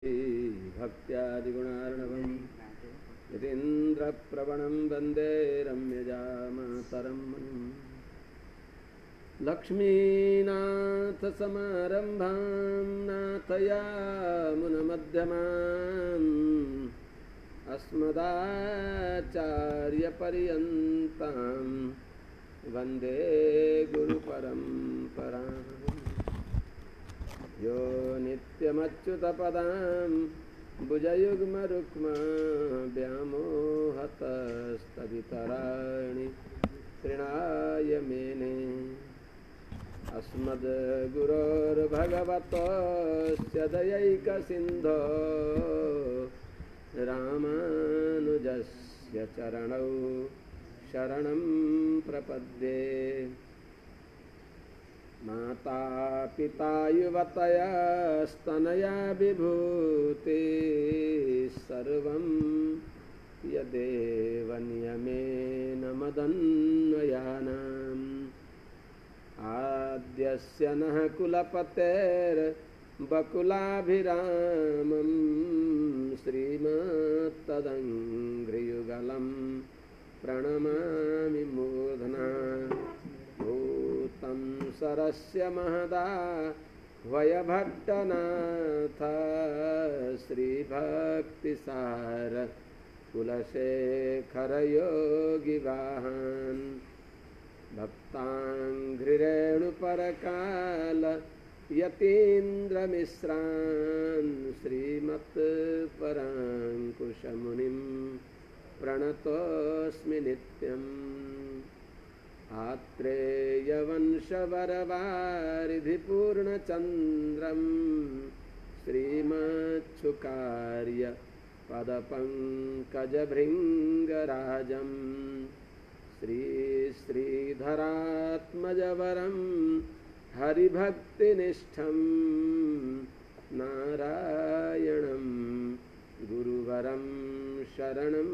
भक्त्यादिगुणार्णवं यतीन्द्रप्रवणं वन्दे रम्यजामातरं मुनिम् लक्ष्मीनाथसमारम्भां नाथयामुनमध्यमाम् अस्मदाचार्यपर्यन्तां वन्दे गुरुपरम्पराम् यो नित्यमच्युतपदां भुजयुग्मरुक्मा व्यामोहतस्तदितराणि तृणाय मेने अस्मद्गुरोर्भगवतोऽस्य दयैकसिन्धो रामानुजस्य चरणौ शरणं प्रपद्ये। माता पिता युवतयस्तनया विभूति सर्वं यदेव नियमेन मदन्वयानाम् आद्यस्य नः कुलपतेर्बकुलाभिरामं श्रीमत्तदङ्घ्रियुगलं प्रणमामि मूर्धना। भूतं सरस्य महदा वयभट्टनाथ श्रीभक्तिसार कुलशेखरयोगिवाहान् भक्ताङ्घ्रिरेणुपरकाल यतीन्द्रमिश्रान् श्रीमत्पराङ्कुशमुनिं प्रणतोऽस्मि नित्यम्। आत्रेयवंशवरवारिधिपूर्णचन्द्रं श्रीमच्छुकार्य पदपङ्कजभृङ्गराजं श्रीधरात्मजवरं हरिभक्तिनिष्ठं नारायणं गुरुवरं शरणं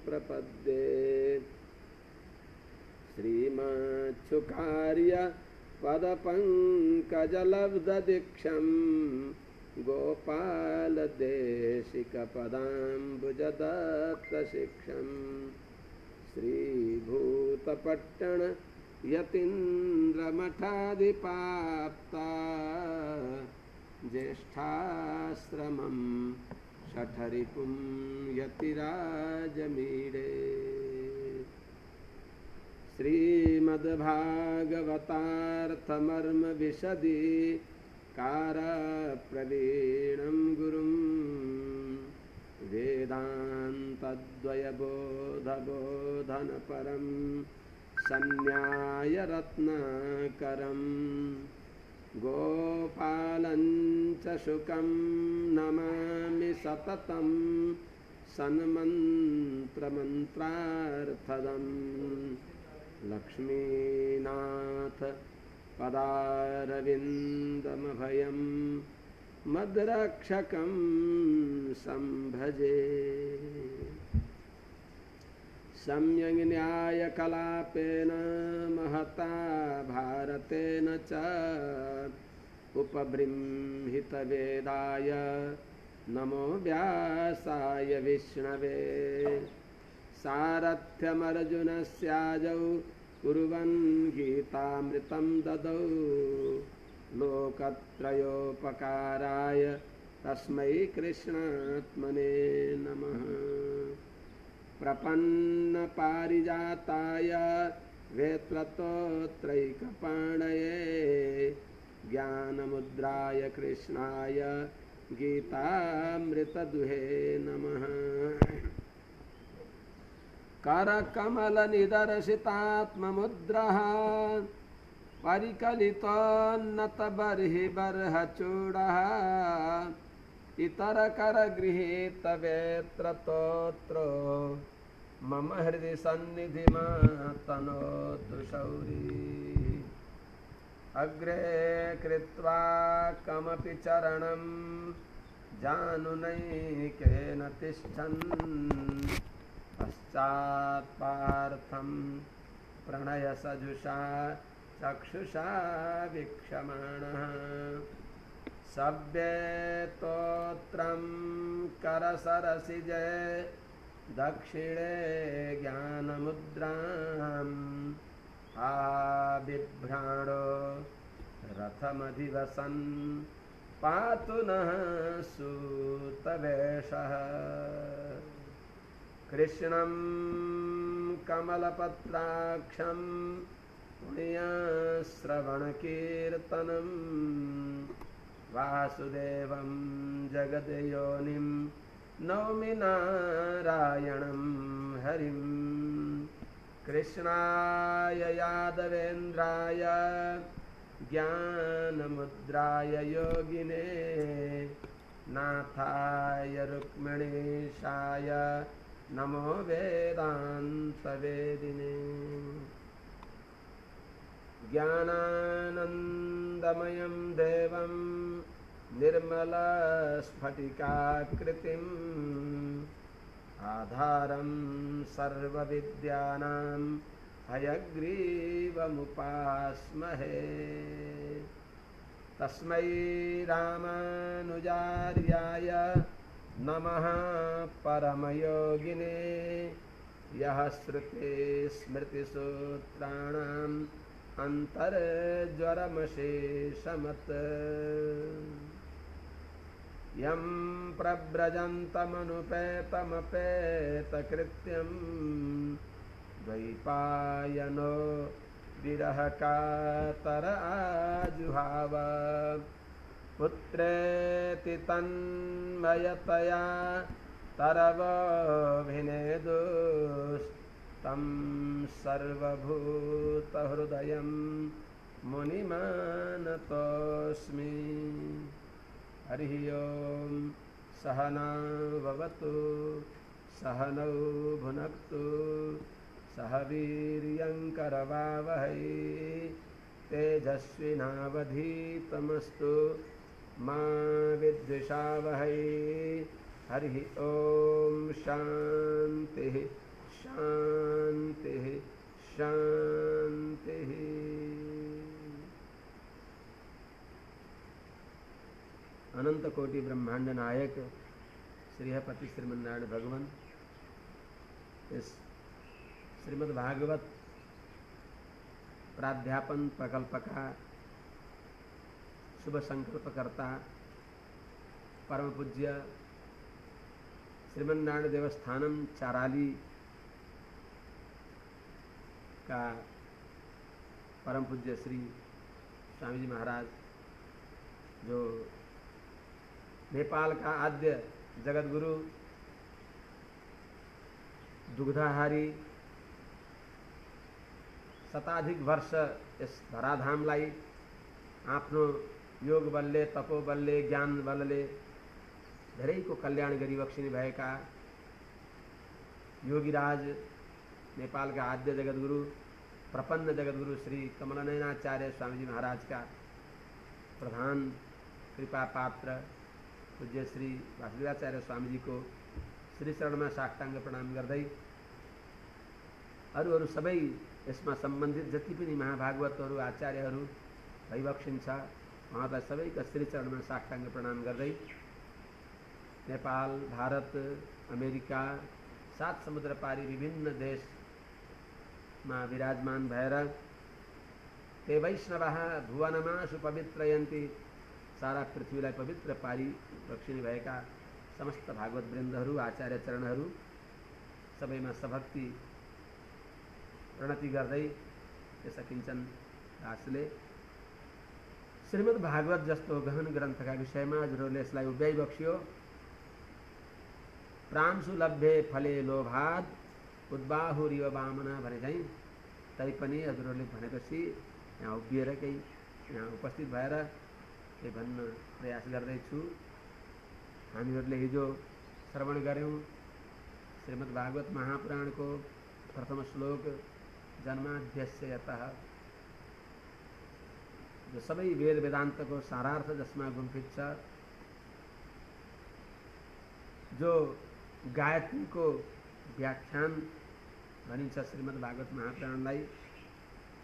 प्रपद्ये। श्रीमच्छुकार्य पदपङ्कजलब्धदीक्षं गोपालदेशिकपदाम्बुजदत्तशिक्षं श्रीभूतपट्टण यतीन्द्रमठाधिपाप्ता ज्येष्ठाश्रमं शठरिपुं यतिराजमीडे। श्रीमद्भागवतार्थमर्मविशदि कारप्रवीणं गुरुं वेदान्तद्वयबोधबोधनपरं सन्न्यायरत्नाकरं गोपालं च शुकं नमामि सततं सन्मन्त्रमन्त्रार्थदम्। लक्ष्मीनाथ पदारविन्दमभयं मद्रक्षकं संभजे। सम्यग् न्यायकलापेन महता भारतेन च उपबृंहितवेदाय नमो व्यासाय विष्णवे। सारथ्यमर्जुनस्याजौ कुर्वन् गीतामृतं ददौ लोकत्रयोपकाराय तस्मै कृष्णात्मने नमः। प्रपन्नपारिजाताय वेत्रतोत्रैकपाणये ज्ञानमुद्राय कृष्णाय गीतामृतदुहे नमः। करकमलनिदर्शितात्ममुद्रः परिकलितोन्नतबर्हिबर्हचूडः इतरकरगृहीतवेत्रतोत्रो मम हृदि सन्निधिमातनोतु शौरी। अग्रे कृत्वा कमपि चरणं जानुनैकेन तिष्ठन् पश्चात्पार्थं प्रणयसजुषा चक्षुषा वीक्षमाणः सव्येतोत्रं करसरसिजे दक्षिणे ज्ञानमुद्राम् आबिभ्राणो रथमधिवसन् पातु नः सूतवेषः। कृष्णं कमलपत्राक्षं पुण्यश्रवणकीर्तनं वासुदेवं जगद्योनिं नौमि नारायणं हरिं। कृष्णाय यादवेन्द्राय ज्ञानमुद्राय योगिने नाथाय रुक्मिणीशाय नमो वेदान्तवेदिने। ज्ञानानन्दमयं देवं निर्मलस्फटिकाकृतिम् आधारं सर्वविद्यानां हयग्रीवमुपास्महे। तस्मै रामानुजार्याय नमः परमयोगिने यः श्रुतिस्मृतिसूत्राणाम् अन्तर्ज्वरमशेषमत्। यं प्रव्रजन्तमनुपेतमपेतकृत्यं द्वैपायनो विरहकातर आजुहाव। पुत्रेति तन्मयतया तरवोऽभिनेदुस्तं सर्वभूतहृदयं मुनिमानतोऽस्मि। हरिः ओं सहना भवतु सहनौ भुनक्तु सह वीर्यङ्करवावहै तेजस्विनावधीतमस्तु मा विद्विषावहै। हरिः ओं शान्तिः शान्तिः शान्तिः। अनंत कोटि ब्रह्मांड नायक श्रीहपति श्रीमन्नारायण भगवान इस श्रीमद् भागवत प्राध्यापन प्रकल्प का शुभ संकल्प करता परम पूज्य श्रीमन्नारायण देवस्थानम चाराली का परम पूज्य श्री स्वामी जी महाराज, जो नेपाल का आद्य जगत गुरु दुग्धाहारी शताधिक वर्ष इस धराधामलाई आफ्नो योग बलले तपो बलले ज्ञान बलले धेरैको कल्याण गरिबक्सिने भएका योगीराज नेपालका आद्य जगतगुरु प्रपन्न जगतगुरु श्री कमलनयनाचार्य स्वामीजी महाराज का प्रधान कृपा पात्र पूज्य श्री वासुदेवाचार्य स्वामी जी को श्री चरणमा साष्टाङ्ग प्रणाम गर्दै अरू सबै यसमा सम्बन्धित जति पनि महाभागवतहरू आचार्यहरू भइबक्सिन्छ उहाँलाई सबैका श्री चरणमा साष्टाङ्ग प्रणाम गर्दै नेपाल, भारत, अमेरिका, 7 समुद्र पारी विभिन्न देशमा विराजमान भएर ते वैष्णवः भुवनमासु पवित्रयन्ति, सारा पृथ्वीलाई पवित्र पारी बक्सिने भएका समस्त भागवत वृन्दहरू आचार्य चरणहरू सबैमा सभक्ति प्रणति गर्दै सकिन्छन्। दासले श्रीमद् भागवत जस्तो गहन ग्रन्थका विषयमा हजुरहरूले यसलाई उभ्याइ बक्सियो। प्रांशु लभ्ये फले लोभाद उद्बाहुरिव वामना भने चाहिँ तैपनि हजुरहरूले भनेपछि यहाँ उभिएर केही यहाँ उपस्थित भएर के भन्न प्रयास गर्दैछु। हामीहरूले हिजो श्रवण गर्यौं श्रीमद् भागवत महापुराणको प्रथम श्लोक जन्माद्यस्य यतः, जो सबै वेद वेदान्तको सारार्थ जसमा गुम्फित छ, जो गायत्रीको व्याख्यान भनिन्छ श्रीमद् भागवत महापुराणलाई।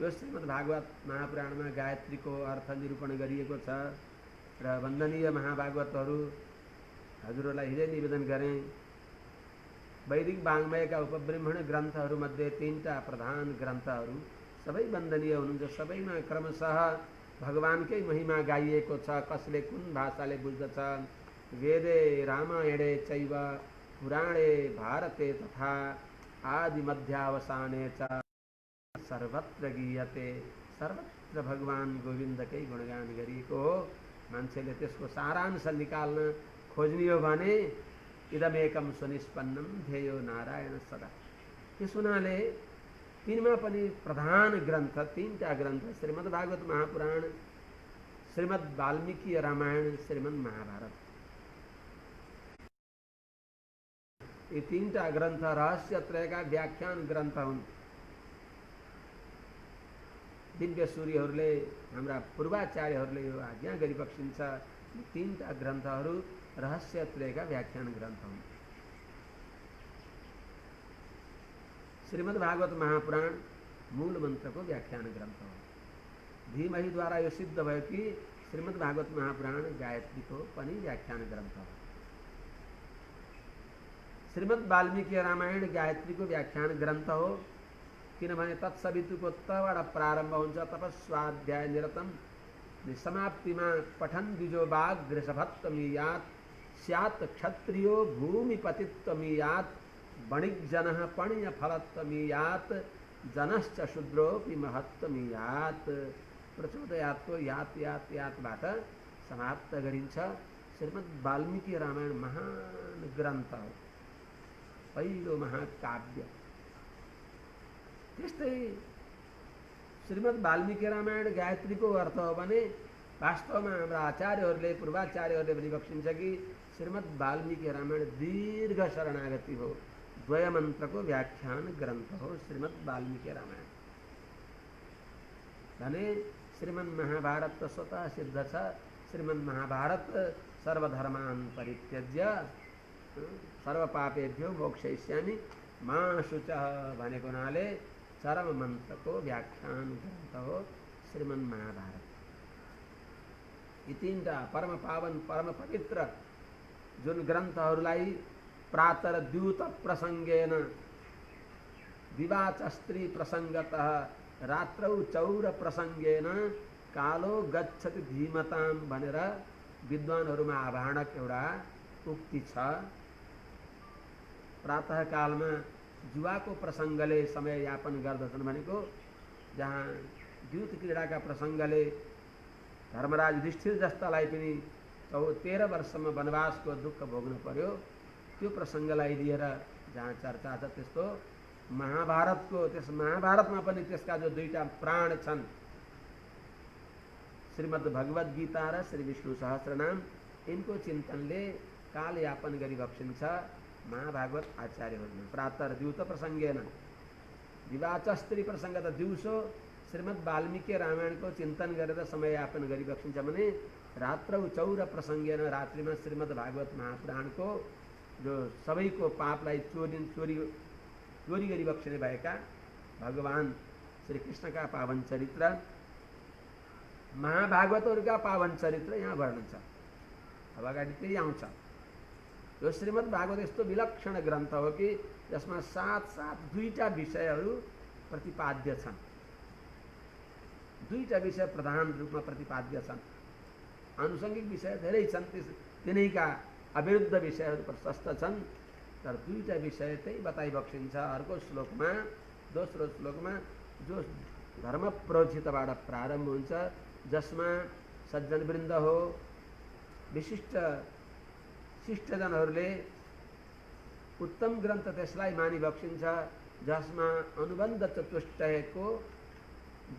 यो श्रीमद् भागवत महापुराणमा गायत्रीको अर्थ निरूपण गरिएको छ। र वन्दनीय महाभागवतहरू हजुरहरूलाई हिजै निवेदन गरेँ। वैदिक वाङ्मयका उपब्रह्मण ग्रन्थहरूमध्ये 3टा प्रधान ग्रन्थहरू सबै वन्दनीय हुनुहुन्छ। सबैमा क्रमशः भगवानकै महिमा गाइएको छ। कसले कुन भाषाले बुझ्दछ। वेदे रामायणे चैव पुराणे भारते तथा आदि मध्यावसाने च सर्वत्र गीयते। सर्वत्र भगवान गोविन्दकै गुणगान गरिएको हो। मान्छेले त्यसको सारांश निकाल्न खोज्ने हो भने इदमेकम सुनिष्पन्नम ध्येयो नारायण सदा। त्यस हुनाले तिनमा पनि प्रधान ग्रन्थ 3टा ग्रन्थ श्रीमद् भागवत महापुराण, श्रीमद् वाल्मीकि रामायण, श्रीमद् महाभारत। यी 3टा ग्रन्थ रहस्यत्रयका व्याख्यान ग्रन्थ हुन्। दिव्य सूर्यहरूले हाम्रा पूर्वाचार्यहरूले यो आज्ञा गरिबक्सिन्छ। यी 3टा ग्रन्थहरू रहस्यत्रयका व्याख्यान ग्रन्थ हुन्। श्रीमद् भागवत महापुराण मूल मन्त्रको व्याख्यान ग्रन्थ हो। धीमहीद्वारा यो सिद्ध भयो कि श्रीमद् भागवत महापुराण गायत्रीको पनि व्याख्यान ग्रन्थ हो। श्रीमद् वाल्मीकि रामायण गायत्रीको व्याख्यान ग्रन्थ हो, किनभने तत्सवितुको तबाट प्रारम्भ हुन्छ। तपस्वाध्याय निरतम समाप्तिमा पठन द्विजो बाघ वृषभत्वमीयात स्यात् क्षत्रियो भूमिपतित्वमीयात वणिक्जनः पण्यफलत्वमीयात जनश्च शूद्रोऽपि महत्वमीयात। प्रचोदयातको यात यात यातबाट समाप्त गरिन्छ। श्रीमद् वाल्मीकि रामायण महान ग्रन्थ हो, पहिलो महाकाव्य। त्यस्तै श्रीमद् वाल्मीकि रामायण गायत्रीको अर्थ हो भने वास्तवमा हाम्रा आचार्यहरूले पूर्वाचार्यहरूले पनि बक्सिन्छ कि श्रीमद् वाल्मीकि रामायण दीर्घ शरणागति हो। द्वयमन्त्रको व्याख्यान ग्रन्थ हो श्रीमद् वाल्मीकि रामायण। भने श्रीमन् महाभारत त स्वतः सिद्ध छ। श्रीमन् महाभारत सर्वधर्मान् परित्यज्य सर्वपापेभ्यो मोक्षयिष्यामि मा शुचः भनेको हुनाले चरम मन्त्रको व्याख्यान ग्रन्थ हो श्रीमन् महाभारत। यी 3टा परम पावन परम पवित्र जुन ग्रन्थहरूलाई प्रातर द्यूत प्रसङ्गेन दिवाच स्त्री प्रसङ्गतः रात्रौ चौर प्रसङ्गेन कालो गच्छति धीमतां भनेर विद्वानहरूमा आभाणक एउटा उक्ति छ। प्रातः कालमा जुवाको प्रसङ्गले समय यापन गर्दछन् भनेको जहाँ द्यूत क्रीडाका प्रसङ्गले धर्मराज युधिष्ठिर जस्तालाई पनि 13 वर्षमा वनवासको दुःख भोग्नु पर्यो, त्यो प्रसङ्गलाई लिएर जहाँ चर्चा छ। त्यस्तो महाभारतको त्यस महाभारतमा पनि त्यसका जो 2टा प्राण छन् श्रीमद् भगवद गीता र श्री विष्णु सहस्रनाम, यिनको चिन्तनले कालयापन गरी बक्सिन्छ महाभागवत आचार्यहरूमा। प्रातर द्यूत प्रसङ्गेन दिवाच स्त्री प्रसङ्ग त दिउँसो श्रीमद् वाल्मीकि रामायणको चिन्तन गरेर समययापन गरी बक्सिन्छ भने रात्रौ चौर प्रसङ्गेन रात्रिमा श्रीमद् भागवत महापुराणको जो सबैको पापलाई चोरी गरी बक्सिने भएका भगवान श्री कृष्णका पावन चरित्र, महाभागवतहरूका पावन चरित्र यहाँ वर्णन छ। अब अगाडि त्यही आउँछ। यो श्रीमद् भागवत यस्तो विलक्षण ग्रन्थ हो कि जसमा साथ 2टा विषयहरू प्रतिपाद्य छन्। 2टा विषय प्रधान रूपमा प्रतिपाद्य छन्। आनुषङ्गिक विषय धेरै छन्, तिनैका अविरुद्ध विषयहरू प्रशस्त छन्, तर 2टा विषय चाहिँ बताइबक्सिन्छ। अर्को श्लोकमा, दोस्रो श्लोकमा जो धर्म प्रोचितबाट प्रारम्भ हुन्छ, जसमा सज्जनवृन्द हो, विशिष्ट शिष्टजनहरूले उत्तम ग्रन्थ त्यसलाई मानि बक्सिन्छ, जसमा अनुबन्ध चतुष्टयको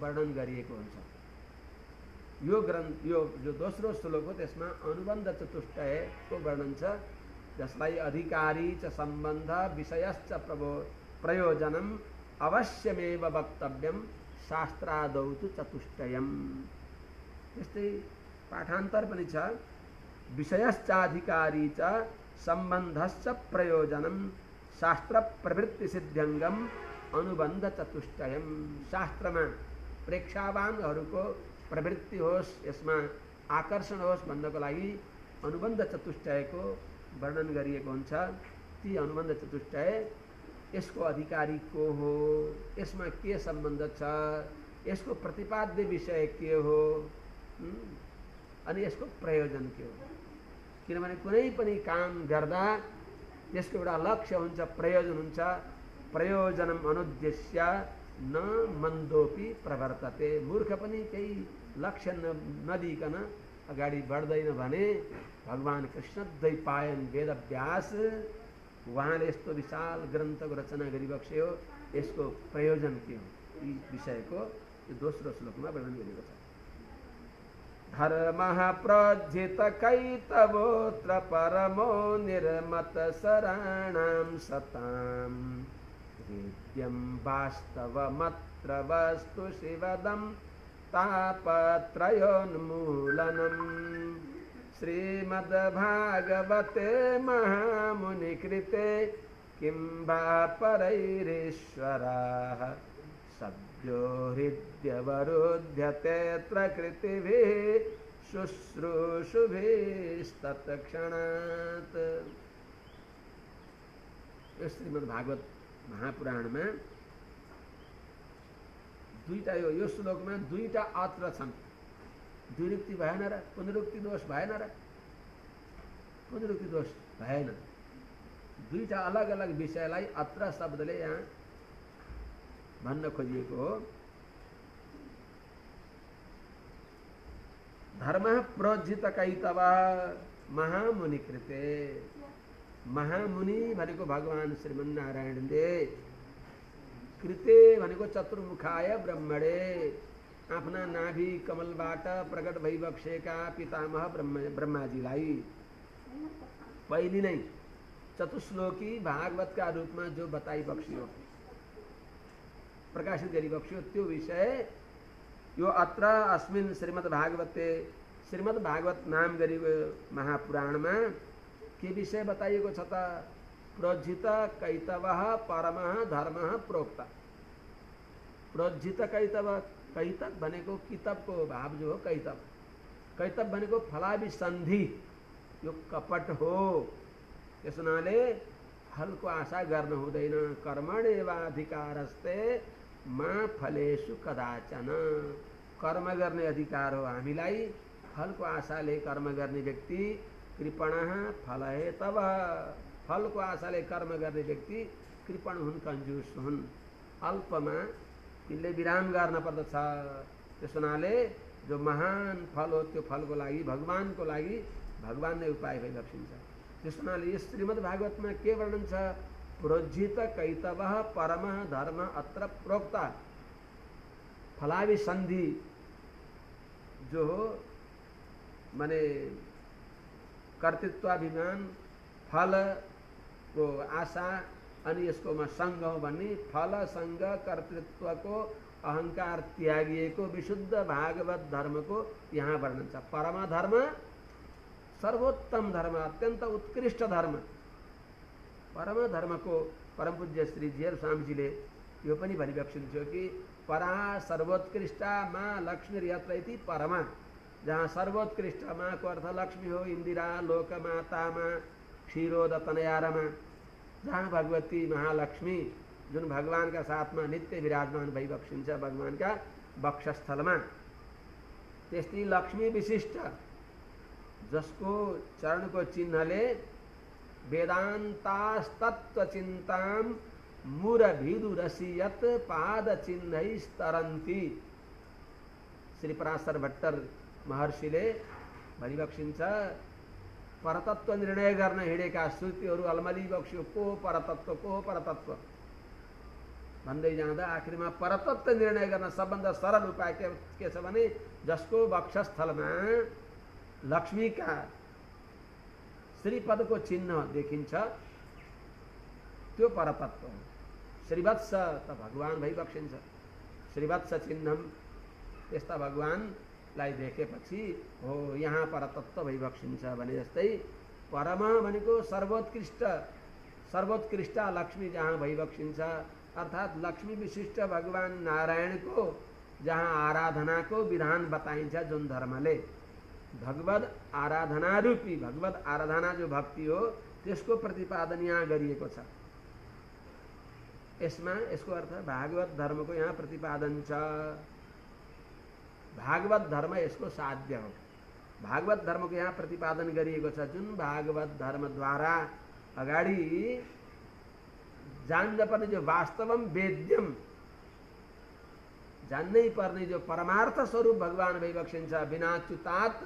वर्णन गरिएको हुन्छ। यो ग्रन्थ यो जो दोस्रो श्लोक हो त्यसमा अनुबन्ध चतुष्टयको वर्णन छ, जसलाई अधिकारी च सम्बन्ध विषयश्च प्रयोजनम अवश्यमेव वक्तव्यम शास्त्रादौ तु चतुष्टयम्। त्यस्तै पाठान्तर पनि छ, विषयश्चाधिकारी च सम्बन्धश्च प्रयोजनम शास्त्र प्रवृत्ति सिद्ध्यङ्गम अनुबन्ध चतुष्टयम्। शास्त्रमा प्रेक्षावानहरूको प्रवृत्ति होस्, यसमा आकर्षण होस् भन्नको लागि अनुबन्ध चतुष्टयको वर्णन गरिएको हुन्छ। ती अनुबन्ध चतुष्टय यसको अधिकारी को हो, यसमा के सम्बन्ध छ, यसको प्रतिपाद्य विषय के हो, अनि यसको प्रयोजन के हो। किनभने कुनै पनि काम गर्दा त्यसको एउटा लक्ष्य हुन्छ, प्रयोजन हुन्छ। प्रयोजनम अनुद्देश्य न मन्दोपि प्रवर्तते। मूर्ख पनि केही लक्ष्य नदिकन अगाडि बढ्दैन भने भगवान कृष्ण द्वैपायन वेदव्यास उहाँले यस्तो विशाल ग्रन्थको रचना गरिबक्स्यो। यसको प्रयोजन के हो, यी विषयको यो दोस्रो श्लोकमा वर्णन गरिएको छ। धर्मः प्रज्जित कैतवोऽत्र परमो निर्मत शराणां सतां वेद्यं वास्तवमत्र वस्तु शिवदं तापत्रयोन्मूलनम्। श्रीमद्भागवते महामुनिकृते किं वा परैरीश्वराः सद्यो हृद्यवरुध्यतेऽत्र कृतिभिः शुश्रूषुभिस्तत्क्षणात्। यो श्रीमद्भागवत महापुराणमा दुईटा यो श्लोकमा दुईटा अत्र छन्। द्विरुक्ति भएन र पुनरुक्ति दोष भएन र? पुनरुक्ति दोष भएन। दुईटा अलग अलग विषयलाई अत्र शब्दले यहाँ भन्न खोजिएको हो। धर्म प्रोज्झित कैतव महामुनि कृते। महामुनि भनेको भगवान श्रीमन्नारायणले, कृते भनेको चतुर्मुखाय ब्रह्मणे, आफ्ना नाभि कमलबाट प्रकट भइबक्सेका पितामह ब्रह्माजीलाई पहिले नै चतुश्लोकी भागवतका रूपमा जो बताइबक्स्यो, प्रकाशित गरिबक्स्यो, त्यो विषय यो अत्र अस्मिन् श्रीमद्भागवते, श्रीमद्भागवत नाम गरिएको महापुराणमा के विषय बताइएको छ त? प्रोज्झित कैतवः परमः धर्मः प्रोक्त। प्रोज्झित कैतव, कैतव भनेको किताबको भाव जो हो कैतव। कैतव भनेको फलाभिसन्धि, यो कपट हो। त्यस हुनाले फलको आशा गर्न हुँदैन। कर्मण्येवाधिकारस्ते मा फलेषु कदाचन। कर्म गर्ने अधिकार हो हामीलाई। फलको आशाले कर्म गर्ने व्यक्ति कृपणः फलहेतव। फलको आशाले कर्म गर्ने व्यक्ति कृपण हुन्, कन्जुस हुन्, अल्पमा तिनले विराम गर्न पर्दछ। त्यस हुनाले जो महान फल हो त्यो फलको लागि भगवानको लागि भगवान नै उपाय भइबक्सिन्छ। त्यस हुनाले यस श्रीमद्भागवतमा के वर्णन छ? प्रोज्झित कैतवः परमः धर्म अत्र प्रोक्त। फलाभिसन्धि जो हो माने कर्तृत्वाभिमान, फलको आशा अनि यसकोमा सङ्ग हो भन्ने फल सङ्ग कर्तृत्वको अहङ्कार त्यागिएको विशुद्ध भागवत धर्मको यहाँ वर्णन छ। परम धर्म, सर्वोत्तम धर्म, अत्यन्त उत्कृष्ट धर्म। परम धर्मको परम पूज्य श्री जीयर स्वामीजीले यो पनि भनिबक्सिन्थ्यो कि परा सर्वोत्कृष्टा माँ लक्ष्मी यत्र इति परमा। जहाँ सर्वोत्कृष्ट माँ को अर्थ लक्ष्मी हो, इन्दिरा लोकमाता माँ, क्षीरोदतनया रमा। जहाँ भगवती महालक्ष्मी जुन भगवानका साथमा नित्य विराजमान भइबक्सिन्छ भगवानका वक्षस्थलमा, त्यस्तै लक्ष्मी विशिष्ट जसको चरणको चिन्हले वेदान्तास्तत्त्वचिन्तां मुरभिदुरसियत पाद चिन्हैस्तरन्ति। श्री पराशर भट्टर महर्षिले भनिबक्सिन्छ, परतत्व निर्णय गर्न हिँडेका श्रुतिहरू अल्मलिबक्स्यो को परतत्व को परतत्व भन्दै जाँदा आखिरमा परतत्व निर्णय गर्न सबभन्दा सरल उपाय के छ भने जसको वक्षस्थलमा लक्ष्मीका श्रीपदको चिन्ह देखिन्छ त्यो परतत्व हो। श्रीवत्स त भगवान भइबक्सिन्छ। श्रीवत्स चिन्हम यस्ता भगवानलाई देखेपछि हो यहाँ परतत्व भइबक्सिन्छ भने जस्तै परम भनेको सर्वोत्कृष्ट, सर्वोत्कृष्ट लक्ष्मी जहाँ भइबक्सिन्छ अर्थात् लक्ष्मी विशिष्ट भगवान नारायणको जहाँ आराधनाको विधान बताइन्छ जुन धर्मले, भगवद आराधना रूपी भगवद आराधना जो भक्ति हो त्यसको प्रतिपादन यहाँ गरिएको छ। यसमा यसको अर्थ भागवत धर्मको यहाँ प्रतिपादन छ। भागवत धर्म यसको साध्य हो। भागवत धर्मको यहाँ प्रतिपादन गरिएको छ। जुन भागवत धर्मद्वारा अगाडि जान्न पर्ने जो वास्तवम वेद्यम जान्नै पर्ने जो परमार्थ स्वरूप भगवान भइबक्सिन्छ बिना च्युतात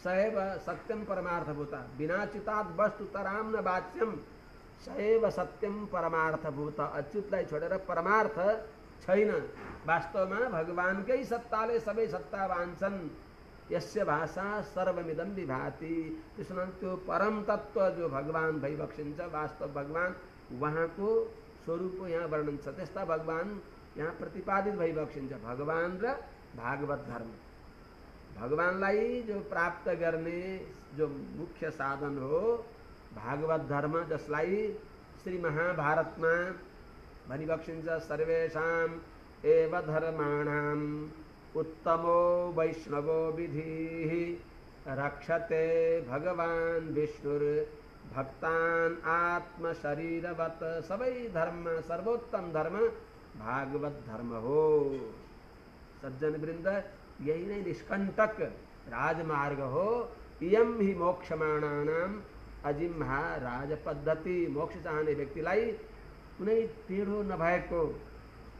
सएव सत्यम परमार्थभूता बिना च्युतात वस्तुतराम न वाच्यम सएव सत्यम परमार्थभूत। अच्युतलाई छोडेर परमार्थ छैन। वास्तवमा भगवानकै सत्ताले सबै सत्तावान छन्। यस्य भाषा सर्वमिदं विभाति। त्यसमा त्यो परम तत्व जो भगवान भइबक्सिन्छ वास्तव भगवान उहाँको स्वरूपको यहाँ वर्णन छ। त्यस्ता भगवान यहाँ प्रतिपादित भइबक्सिन्छ। भगवान र भागवत धर्म भगवानलाई जो प्राप्त गर्ने जो मुख्य साधन हो भागवत धर्म, जसलाई श्री महाभारतमा भनिबक्सिन्छ सर्वेषाम् एव धर्माणाम् उत्तमो वैष्णवो विधिः रक्षते भगवान विष्णुर भक्तान आत्म शरीरवत। सबै धर्म सर्वोत्तम धर्म भागवत धर्म हो। सज्जन वृंद, यही नहीं निष्कंटक राजमार्ग हो। इयम ही मोक्षमाणानाम अजिम्हा राज पद्धति। मोक्ष चाहने व्यक्तिलाई कुनै टेढो नभएको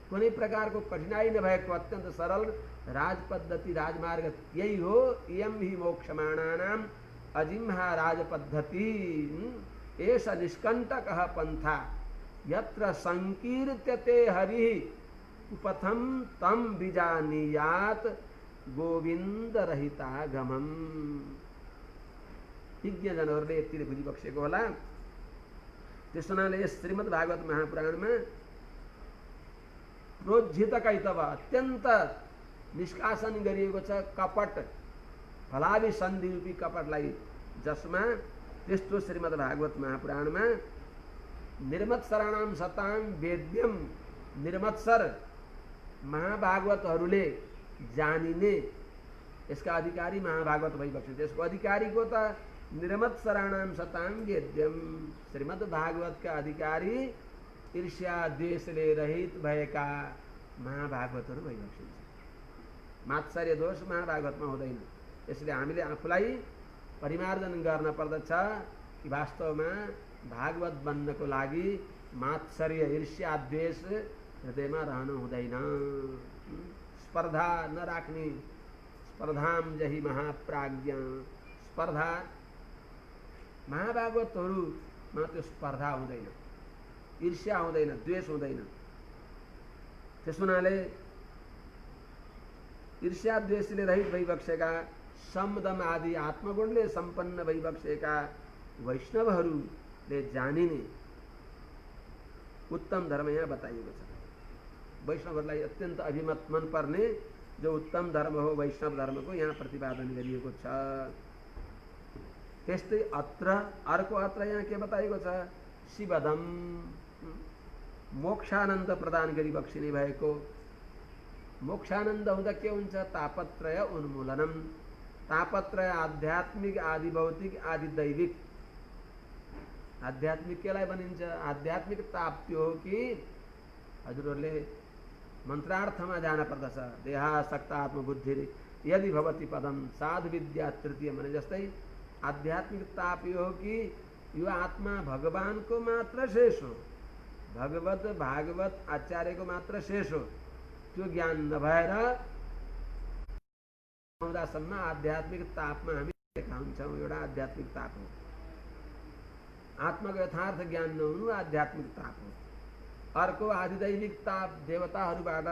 कुनै प्रकारको कठिनाई नभएको अत्यन्त सरल राज पद्धति राजमार्ग यही हो। इयम ही मोक्षमाणानाम अजिम्हा राज पद्धति एष निष्कंटकः पंथा यत्र संकीर्त्यते हरि उपथम तम बीजानीयात गोविंद रहितागमम। विज्ञजनहरूले यतिले बुझिबक्सेको होला। त्यस हुनाले यस श्रीमद् भागवत महापुराणमा प्रोज्झित कैतव अत्यन्त निष्कासन गरिएको छ कपट फलावि सन्धि रूपी कपटलाई। जसमा त्यस्तो श्रीमद् भागवत महापुराणमा निर्मत्सराणाम सताम वेद्यम निर्मत्सर महाभागवतहरूले जानिने यसका अधिकारी महाभागवत भइबक्सिन्छ। यसको अधिकारी को त निर्मत्सराणाम सताम वेद्यम। श्रीमद् भागवतका अधिकारी ईर्ष्या द्वेषले रहित भएका महाभागवतहरू भइबक्सिन्छ। मात्सर्य दोष महाभागवतमा हुँदैन। यसले हामीले आफूलाई परिमार्जन गर्न पर्दछ कि वास्तवमा भागवत बन्नको लागि मात्सर्य ईर्ष्या द्वेष हृदयमा रहनु हुँदैन। स्पर्धा नराख्ने स्पर्धाम जही महाप्राज्ञ। स्पर्धा महाभागवतहरूमा त्यो स्पर्धा हुँदैन, ईर्ष्या हुँदैन, द्वेष हुँदैन। त्यस हुनाले ईर्ष्या द्वेषले रहित भइबक्सेका समदम आदि आत्मगुणले सम्पन्न भइबक्सेका वैष्णवहरूले जानिने उत्तम धर्म यहाँ बताइएको छ। वैष्णवहरूलाई अत्यन्त अभिमत मन पर्ने जो उत्तम धर्म हो वैष्णव धर्मको यहाँ प्रतिपादन गरिएको छ। त्यस्तै अत्र अर्को अत्र यहाँ के बताइएको छ? शिवदम मोक्षानन्द प्रदान गरी बक्सिने भएको। मोक्षानन्द हुँदा के हुन्छ? तापत्रय उन्मूलनम। तापत्रय आध्यात्मिक आदि भौतिक आदि दैविक। आध्यात्मिक केलाई भनिन्छ? आध्यात्मिक ताप त्यो हो कि हजुरहरूले मन्त्रार्थमा जान पर्दछ। देहासक्त आत्मबुद्धि यदि भवति पदम साधु विद्या तृतीय भने जस्तै आध्यात्मिक ताप यो हो कि यो आत्मा भगवानको मात्र शेष हो, भगवत भागवत आचार्यको मात्र शेष हो। त्यो ज्ञान नभएर आउँदासम्म आध्यात्मिक तापमा हामी देखेका हुन्छौँ। एउटा आध्यात्मिक ताप हो। आत्माको यथार्थ ज्ञान नहुनु आध्यात्मिक ताप हो। अर्को आधिदैविक ताप देवताहरूबाट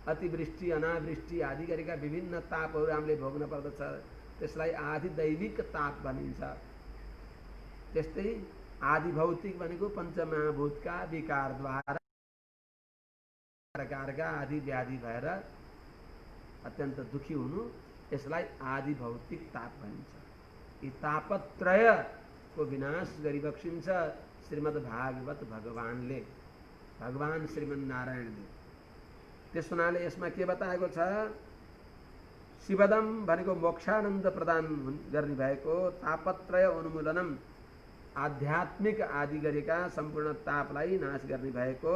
अतिवृष्टि अनावृष्टि आदि गरेका विभिन्न तापहरू हामीले भोग्न पर्दछ। त्यसलाई आधिदैविक ताप भनिन्छ। त्यस्तै आदि भौतिक भनेको पञ्चमहाभूतका विकारद्वारा प्रकारका आदि व्याधि भएर अत्यन्त दुखी हुनु, यसलाई आदि भौतिक ताप भनिन्छ। यी तापत्रयको विनाश गरिबक्सिन्छ श्रीमद् भागवत भगवानले, भगवान श्रीमन्नारायणले। त्यस हुनाले यसमा के बताएको छ, शिवदम भनेको मोक्षानन्द प्रदान गर्ने भएको, तापत्रय उन्मूलनम आध्यात्मिक आदि गरेका सम्पूर्ण तापलाई नाश गर्ने भएको,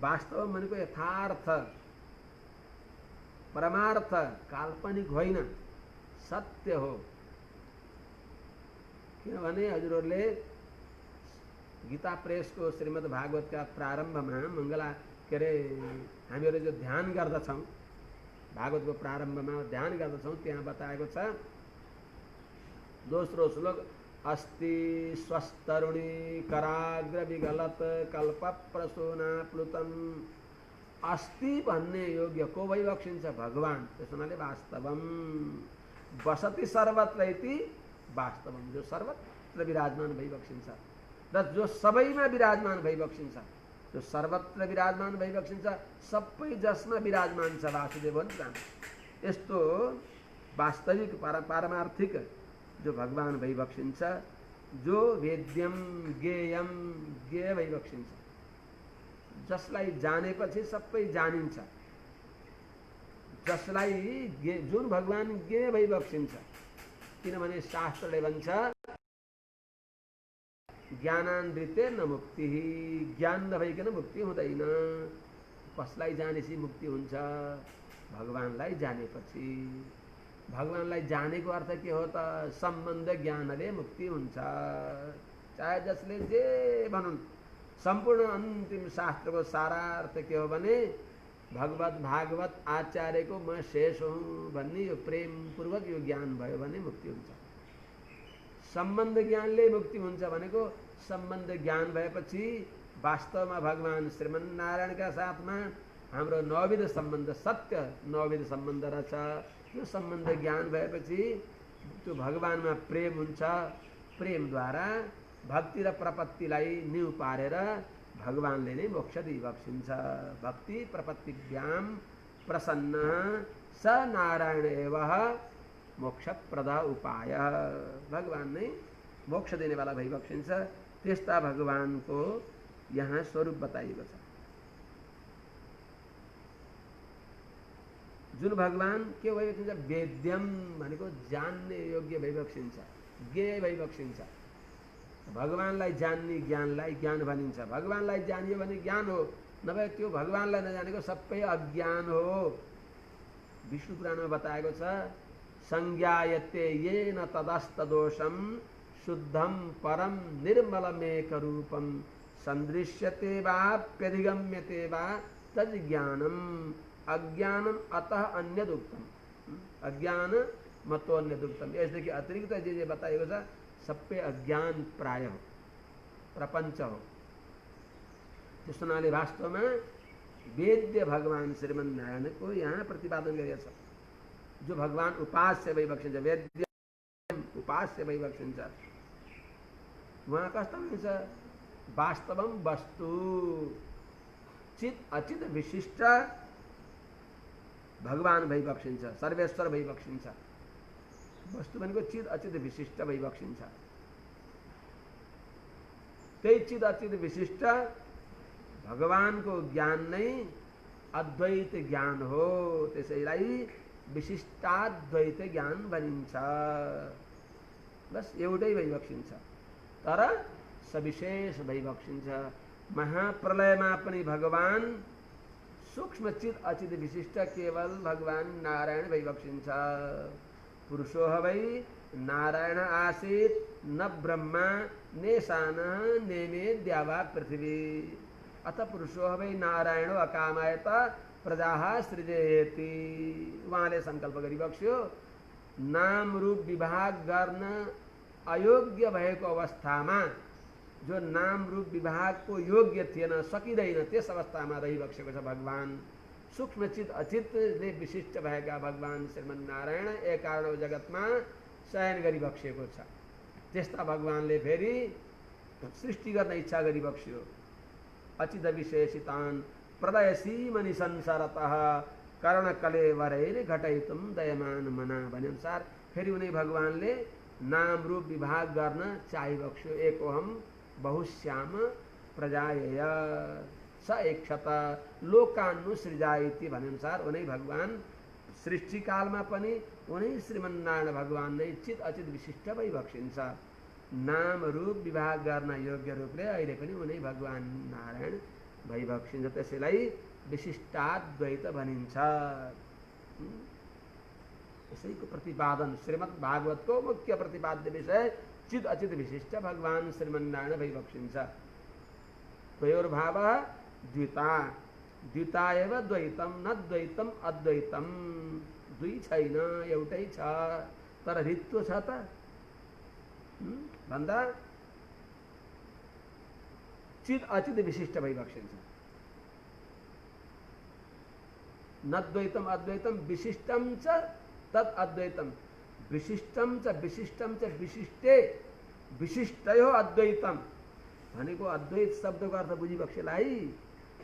वास्तव भनेको यथार्थ परमार्थ काल्पनिक होइन, सत्य हो। किनभने हजुरहरूले गीता प्रेसको श्रीमद् भागवतका प्रारम्भमा मङ्गला के अरे हामीहरू जो ध्यान गर्दछौँ, भागवतको प्रारम्भमा ध्यान गर्दछौँ, त्यहाँ बताएको छ दोस्रो श्लोक, अस्ति स्वस्तरुणी कराग्र विगलत कल्प प्रसूना प्लुतम। अस्ति भन्ने योग्य को भइबक्सिन्छ, भगवान। त्यस हुनाले वास्तवम वसति सर्वत्र इति वास्तवम, जो सर्वत्र विराजमान भइबक्सिन्छ र जो सबैमा विराजमान भइबक्सिन्छ, जो सर्वत्र विराजमान भइबक्सिन्छ, सबै जसमा विराजमान छ वासुदेव भन्छ। यस्तो वास्तविक पारमार्थिक जो भगवान भइबक्सिन्छ, जो वेद्यम ज्ञेयम ज्ञेय भइबक्सिन्छ, जसलाई जानेपछि सबै जानिन्छ, जसलाई जुन भगवान ज्ञेय भइबक्सिन्छ। किनभने शास्त्रले भन्छ ज्ञानान्विते न मुक्ति, ज्ञान नभइकन मुक्ति हुँदैन। कसलाई जानेपछि मुक्ति हुन्छ, भगवानलाई जानेपछि। भगवानलाई जानेको अर्थ के हो त, सम्बन्ध ज्ञानले मुक्ति हुन्छ। चाहे जसले जे भनुन्, सम्पूर्ण अन्तिम शास्त्रको सारार्थ के हो भने भगवत भागवत आचार्यको म शेष हुँ भन्ने यो प्रेमपूर्वक यो ज्ञान भयो भने मुक्ति हुन्छ। सम्बन्ध ज्ञानले मुक्ति हुन्छ भनेको सम्बन्ध ज्ञान भएपछि वास्तवमा भगवान श्रीमन्नारायणका साथमा हाम्रो नवविध सम्बन्ध, सत्य नवविध सम्बन्ध रहेछ। त्यो सम्बन्ध ज्ञान भएपछि त्यो भगवानमा प्रेम हुन्छ। प्रेमद्वारा भक्ति र प्रपत्तिलाई न्यु पारेर भगवानले नै मोक्ष दिइबक्सिन्छ। भक्ति प्रपत्तिभ्याम प्रसन्न स नारायण एव मोक्षप्रद उपाय। भगवान नै मोक्ष दिनेवाला भइबक्सिन्छ। त्यस्ता भगवानको यहाँ स्वरूप बताइएको छ। जुन भगवान के भइबक्सिन्छ, वेद्यम भनेको जान्ने योग्य भइबक्सिन्छ, ज्ञेय भइबक्सिन्छ। भगवानलाई जान्ने ज्ञानलाई ज्ञान भनिन्छ। भगवानलाई जानियो भने ज्ञान हो, नभए त्यो भगवानलाई नजानेको सबै अज्ञान हो। विष्णु पुराणमा बताएको छ, संज्ञायते येन तदस्तदोषम शुद्धम परम निर्मलमेक रूपम सन्दृश्यते वाप्यधिगम्यते वा तज्ज्ञानम अज्ञानम अतः अन्यदुक्तम। अज्ञान मतोन्यदुक्तम। यसदेखि अतिरिक्त जे बताइएको छ सबै अज्ञान प्राय हो, प्रपञ्च हो। त्यस हुनाले वास्तवमा वेद्य भगवान श्रीमन्नारायणको यहाँ प्रतिपादन गरिएको छ। जो भगवान उपास्य भइबक्सिन्छ, वेद्य उपास्य भइबक्सिन्छ, उहाँ कस्तो हुन्छ, वास्तवम वस्तु चित अचित विशिष्ट भगवान भइबक्सिन्छ, सर्वेश्वर भइबक्सिन्छ। वस्तु भनेको चित अचित विशिष्ट भइबक्सिन्छ। त्यही चित अचित विशिष्ट भगवानको ज्ञान नै अद्वैत ज्ञान हो। त्यसैलाई विशिष्टाद्वैत ज्ञान भनिन्छ। बस एउटै भइबक्सिन्छ, तर सविशेष भइबक्सिन्छ। महाप्रलयमा पनि भगवान सूक्ष्म चित अचित विशिष्ट केवल भगवान नारायण भइबक्सिन्छ। पुरुषो वै नारायण आसीत् न ब्रह्मा नेशान नेमे द्यावा पृथ्वी अथ पुरुषो वै नारायणो अकामायत प्रजाः सृजेति। उहाँले संकल्प गरिबक्स्यो, नाम रूप विभाग गर्न अयोग्य भएको अवस्थामा, जो नाम रूप विभागको योग्य थिएन, सकिँदैन, त्यस अवस्थामा रहिबक्सेको छ भगवान। सूक्ष्मचित अचितले विशिष्ट भएका भगवान श्रीमन्नारायण एकार्णव जगतमा शयन गरिबक्सेको छ। त्यस्ता भगवानले फेरि सृष्टि गर्न इच्छा गरिबक्स्यो। अचित विशेषितान् प्रलयसीमनि संसारतः कर्णकलेवरैर घटयितुं दयमान मना भने अनुसार फेरि उनी भगवानले नाम रूप विभाग गर्न चाहिबक्स्यो। एकोहम बहुश्याम प्रजायय। स ऐक्षत लोकानुसृजाइति भनेअनुसार उनै भगवान सृष्टिकालमा पनि उनै श्रीमन्नारायण भगवान नै चित अचित विशिष्ट भइबक्सिन्छ। नाम रूप विभाग गर्न योग्य रूपले अहिले पनि उनै भगवान नारायण भइबक्सिन्छ। त्यसैलाई विशिष्टाद्वैत भनिन्छ। यसैको प्रतिपादन श्रीमद् भागवतको मुख्य प्रतिपाद्य विषय चित अचित विशिष्ट भगवान श्रीमन्नारायण भइबक्सिन्छ। द्वयोर्भावः द्विता द्विता एव द्वैतम न द्वैतम अद्वैतम। दुई छैन, एउटै छ, तर रित्तो छ त भन्दा चित अचित विशिष्ट भइबक्सिन्छ। न द्वैतम अद्वैतम विशिष्टम च तत् अद्वैतम। विशिष्टम च विशिष्टम च विशिष्टे विशिष्टयो अद्वैतम भनेको अद्वैत शब्दको अर्थ बुझिबक्सेला है।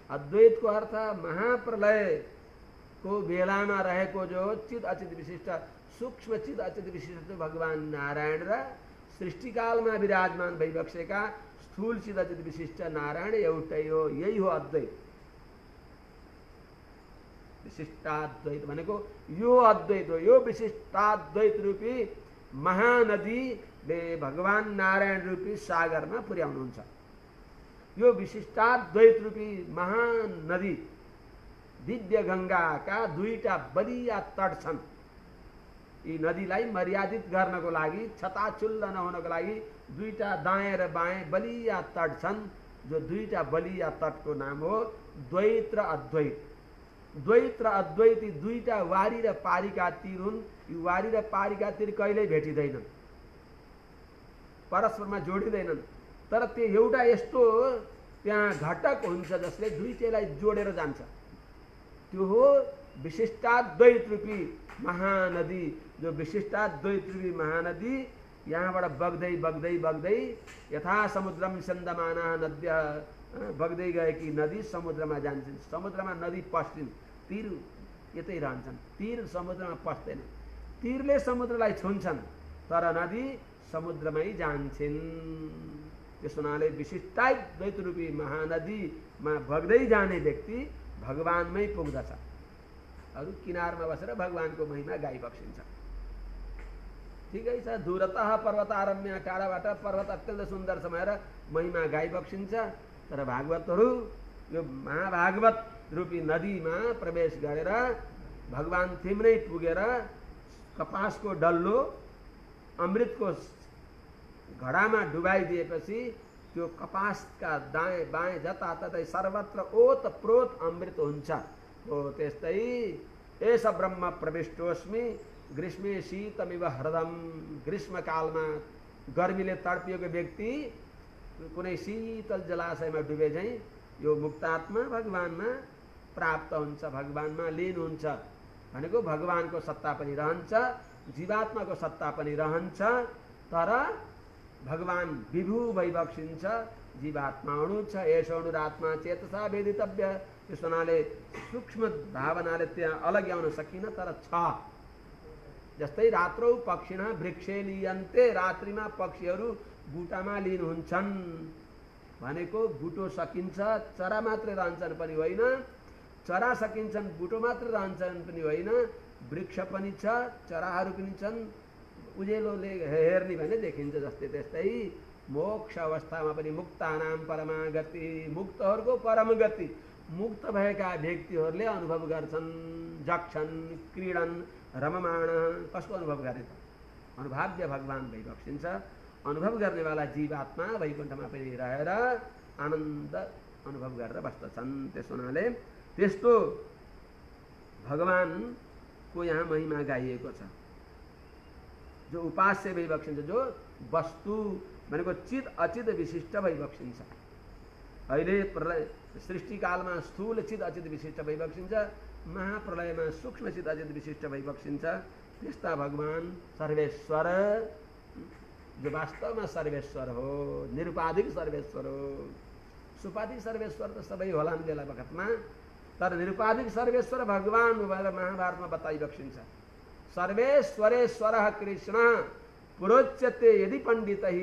अद्वैतको अर्थ महाप्रलयको बेलामा रहेको जो चित अचित विशिष्ट सूक्ष्म चित अचित विशिष्ट भगवान नारायण र सृष्टिकालमा विराजमान भइबक्सेका स्थूल चित अचित विशिष्ट नारायण एउटै हो। यही हो अद्वैत। विशिष्टाद्वैत भनेको यो अद्वैत हो। यो विशिष्टाद्वैत रूपी महानदीले भगवान नारायण रूपी सागरमा पुर्याउनुहुन्छ। यो विशिष्टाद्वैत रूपी महानदी दिव्य गंगाका दुईटा बलिया तट छन्। यी नदीलाई मर्यादित गर्नको लागि, छताछुल्ल नहुनको लागि दुईटा दाएँ र बाएँ बलिया तट छन्। जो दुईटा बलिया तटको नाम हो द्वैत र अद्वैत। द्वैत र अद्वैत यी दुईटा वारी र पारीका तीर हुन्। यी वारी र पारीका तीर कहिल्यै भेटिँदैनन्, परस्परमा जोडिँदैनन्। तर त्यो एउटा यस्तो त्यहाँ घटक हुन्छ जसले दुईटैलाई जोडेर जान्छ। त्यो हो विशिष्टाद्वैत रूपी महानदी। जो विशिष्टाद्वैत रूपी महानदी यहाँबाट बग्दै बग्दै बग्दै यथा समुद्रम सन्दमाना नद्य बग्दै गएकी नदी समुद्रमा जान्छन्। समुद्रमा नदी पस्छिन्, तीर यतै रहन्छन्। तीर समुद्रमा पस्दैन। तीरले समुद्रलाई छुन्छन्, तर नदी समुद्रमै जान्छन्। त्यस हुनाले विशिष्टाद्वैत रूपी महानदीमा बग्दै जाने व्यक्ति भगवानमै पुग्दछ। अरू किनारमा बसेर भगवानको महिमा गाइबक्सिन्छ। ठिकै छ, दूरतः पर्वतारम्य, टाढाबाट पर्वत अत्यन्त सुन्दर समाएर महिमा गाइबक्सिन्छ। तर भागवतहरू यो महाभागवत रूपी नदीमा प्रवेश गरेर भगवान थिम्नै पुगेर कपासको डल्लो अमृतको घडामा डुबाइदिएपछि त्यो कपासका दाएँ बाएँ जताततै सर्वत्र ओत प्रोत अमृत हुन्छ। हो त्यस्तै एष ब्रह्म प्रविष्टोस्मि ग्रीष्मे शीतमिव हृदम। ग्रीष्मकालमा गर्मीले तडपिएको व्यक्ति कुनै शीतल जलाशयमा डुबे झैँ यो मुक्तात्मा भगवानमा प्राप्त हुन्छ, भगवानमा लीन हुन्छ। भनेको भगवानको सत्ता पनि रहन्छ, जीवात्माको सत्ता पनि रहन्छ, तर भगवान विभू भइबक्सिन्छ, जीवात्मा अणु छ। एष अणुरात्मा चेतसा वेदितव्य। त्यस हुनाले सूक्ष्म भावनाले त्यहाँ अलग्याउन सकिन, तर छ। जस्तै रात्रौ पक्षिणा वृक्षे लियन्ते। रात्रिमा पक्षीहरू बुटामा लीन हुन्छन् भनेको बुटो सकिन्छ, चरा मात्रै रहन्छन् पनि होइन, चरा सकिन्छन् बुटो मात्र रहन्छन् पनि होइन, वृक्ष पनि छ, चराहरू पनि छन्, उजेलोले हेर्ने भने देखिन्छ। जस्तै त्यस्तै मोक्ष अवस्थामा पनि मुक्तानाम परमागति, मुक्तहरूको परम गति मुक्त भएका व्यक्तिहरूले अनुभव गर्छन्, जग्छन्, क्रीडन रममाण। कसको अनुभव गरे त? अनुभाव्य भगवान भइबक्सिन्छ। अनुभव गर्नेवाला जीवात्मा वैकुण्ठमा पनि रहेर आनन्द अनुभव गरेर बस्दछन्। त्यस हुनाले त्यस्तो भगवानको यहाँ महिमा गाइएको छ। जो उपास्य भइबक्सिन्छ, जो वस्तु भनेको चित अचित विशिष्ट भइबक्सिन्छ। अहिले प्रलय सृष्टिकालमा स्थूल चित अचित विशिष्ट भइबक्सिन्छ, महाप्रलयमा सूक्ष्म चित अचित विशिष्ट भइबक्सिन्छ। त्यस्ता भगवान सर्वेश्वर, जो वास्तवमा सर्वेश्वर हो, निरुपाधिक सर्वेश्वर हो। सुपाधिक सर्वेश्वर त सबै होलान् बेला बखतमा, तर निरुपाधिक सर्वेश्वर भगवान भनेर महाभारतमा बताइबक्सिन्छ। सर्वेश्वरेश्वरः कृष्ण पुरोच्यते यदि पण्डितैः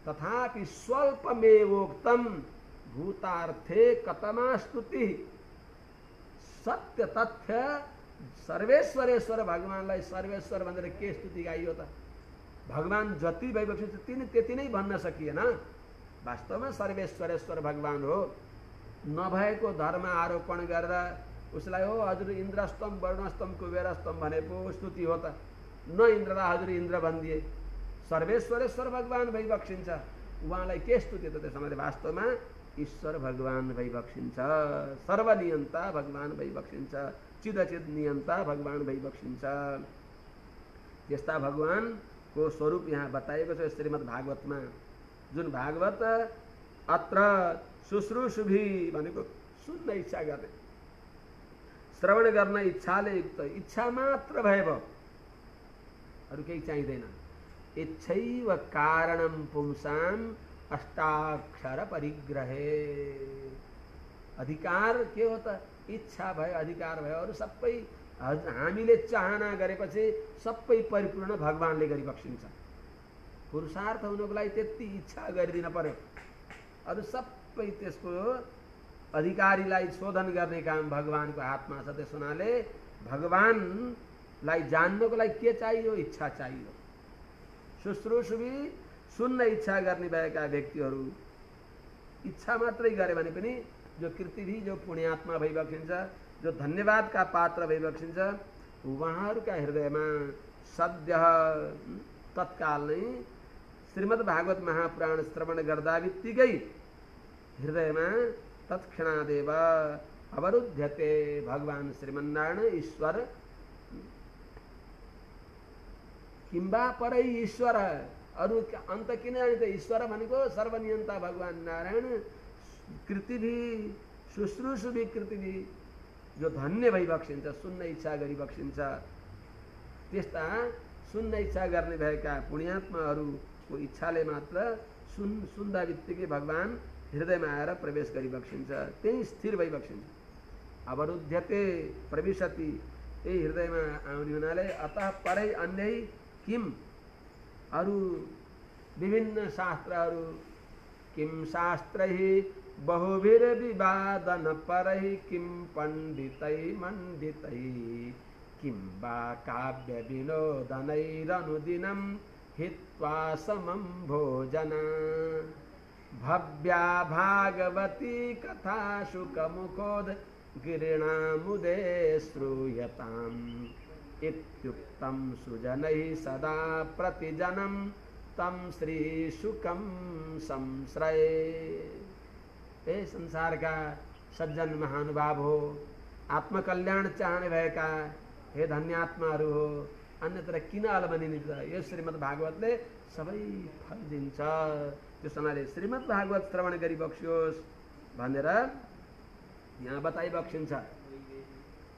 तथापि स्वल्पमेवोक्तम् भूतार्थे कतमा स्तुति सत्य तथ्य सर्वेश्वरेश्वर भगवानलाई सर्वेश्वर भनेर के स्तुति गाइयो त? भगवान जति भइबक्छ त्यति नै भन्न सकिएन। वास्तवमा सर्वेश्वरेश्वर भगवान हो। नभएको धर्म आरोपण गरेर उसलाई हो हजुर इन्द्रस्तम वर्णस्तम कुबेरस्तम भने पो स्तुति हो त? न इन्द्रलाई हजुर इन्द्र भनिदिए। सर्वेश्वरेश्वर भगवान भइबक्सिन्छ, उहाँलाई के स्तुति त? त्यसमा वास्तवमा ईश्वर भगवान भइबक्सिन्छ, सर्वनियन्ता भगवान भइबक्सिन्छ, चिदचिद नियन्ता भगवान भइबक्सिन्छ। त्यस्ता भगवानको स्वरूप यहाँ बताइएको छ श्रीमद् भागवतमा। जुन भागवत अत्र शुश्रूषुभि भनेको सुन्न इच्छा गर्ने, श्रवण गर्न इच्छाले युक्त, इच्छा मात्र भए भयो, अरू केही चाहिँदैन। इच्छैव कारणम पुंसाम अष्टाक्षर परिग्रहे। अधिकार के हो त? इच्छा भयो, अधिकार भयो, अरू सबै हामीले चाहना गरेपछि सबै परिपूर्ण भगवानले गरिबक्सिन्छ। पुरुषार्थ हुनुको लागि त्यति इच्छा गरिदिन पर्यो, अरू सबै त्यसको अधिकारीलाई शोधन गर्ने काम भगवानको हातमा छ। त्यस हुनाले भगवानलाई जान्नको लागि के चाहियो? इच्छा चाहियो। शुश्रूषुभि सुन्न इच्छा गर्ने भएका व्यक्तिहरू इच्छा मात्रै गरे भने पनि जो कृतिभी, जो पुण्यात्मा भइबक्सिन्छ, जो धन्यवादका पात्र भइबक्सिन्छ, उहाँहरूका हृदयमा सद्य तत्काल नै श्रीमद् भागवत महापुराण श्रवण गर्दा बित्तिकै हृदयमा तत्क्षणादेव अवरुध्यते भगवान श्रीमन्नारायण ईश्वर किम्बा परै ईश्वर। अरू अन्त किन जाने त? ईश्वर भनेको सर्वनियन्ता भगवान नारायण, कृतिभी शुश्रूषुभि कृतिभी जो धन्य भइबक्सिन्छ, सुन्न इच्छा गरिबक्सिन्छ। त्यस्ता सुन्न इच्छा गर्ने भएका पुण्यात्माहरूको इच्छाले मात्र सुन्दा बित्तिकै भगवान हृदयमा आएर प्रवेश गरिबक्सिन्छ, त्यही स्थिर भइबक्सिन्छ। अवरुध्यते प्रविशति, त्यही हृदयमा आउने हुनाले अतः परै अन्यै किम, अरू विभिन्न शास्त्रहरू, किम शास्त्रैहि बहुभिर्विवादन परैहि किम पण्डितै मण्डितै किम वा काव्य विनोदनैरनुदिनं हित्वा समं भोजन भव्या भागवती कथा शुकमुखोद गिरिणामुदे श्रूयताम् इत्युक्तं सुजनैः सदा प्रतिजनं तम श्रीशुकं संश्रये। हे संसारका सज्जन महानुभाव हो, आत्मकल्याण चाहने भएका हे धन्यात्माहरू हो, अन्यत्र किन अलमनिन्छ? यो श्रीमद् भागवतले सबै फल दिन्छ। त्यस हुनाले श्रीमद् भागवत श्रवण गरिबक्सियोस् भनेर यहाँ बताइबक्सिन्छ।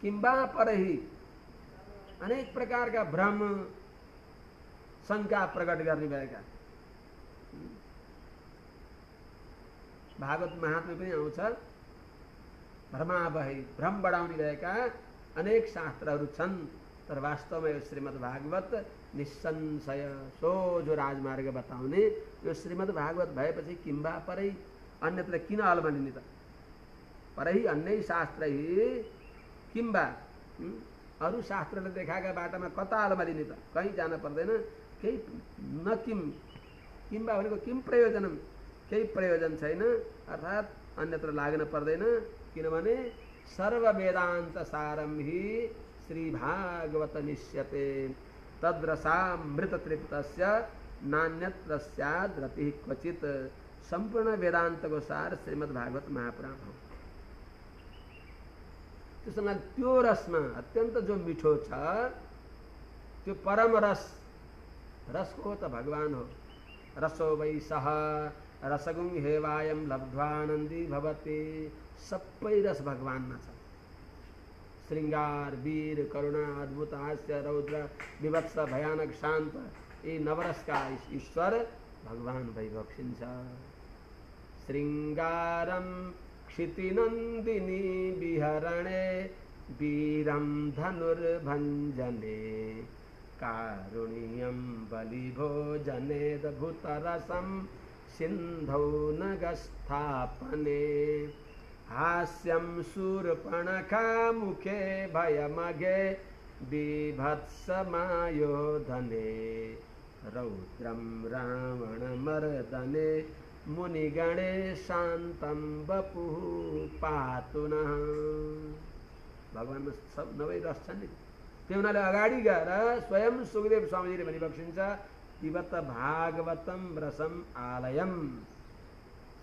किम्बा परहि अनेक प्रकारका भ्रम शंका प्रकट गर्ने भएका, भागवत महात्म्य पनि आउँछ, भ्रमावहै भ्रम बढाउने भएका अनेक शास्त्रहरू छन्। तर वास्तवमा यो श्रीमद् भागवत निसंशय सोझो राजमार्ग बताउने यो श्रीमद् भागवत भएपछि किम्बा परै अन्यत्र किन अलमलिने त? परै अन्यै शास्त्रैहि किम्बा, अरू शास्त्रले देखाएका बाटामा कता अलमलिने त? कहीँ जान पर्दैन, केही न किम्बा भनेको किम प्रयोजनम, केही प्रयोजन छैन, अर्थात् अन्यत्र लाग्न पर्दैन। किनभने सर्व वेदान्त सारम हि श्री भागवत निश्यते तद्रसामृत तृप्तस्य नान्यत्र स्याद् रतिः क्वचित्। संपूर्ण वेदान्तको सार श्रीमद् भागवत महापुराण हो। त्यसमा त्यो रसमा अत्यन्त जो मिठो छ, त्यो परम रस, रसको हो त भगवान हो। रसो वै सह रसगुं हेवायम लब्ध्वानन्दी भवति। सबै रस भगवानमा छ। श्रृंगार, वीर, करुणा, अद्भुत, हास्य, रौद्र, विभत्स, भयानक, शान्त, यी नवरसका ईश्वर भगवान भइबक्सिन्छ। श्रृंगारम क्षितिनन्दिनी विहरणे वीरं धनुर्भञ्जने कारुण्यं बलिभोजनेदभूतरसं सिन्धौ नगस्थापने हास्यं शूर्पणखा मुखे भयमघे बीभत्समायोधने रौद्रं रावणमर्दने मुनिगणे शान्तं वपुः पातु नः। भगवानमा सब नवै रस छ नि। त्यो हुनाले अगाडि गएर स्वयं सुखदेव स्वामीजीले भनिबक्सिन्छ पिबत भागवतम रसम आलयम।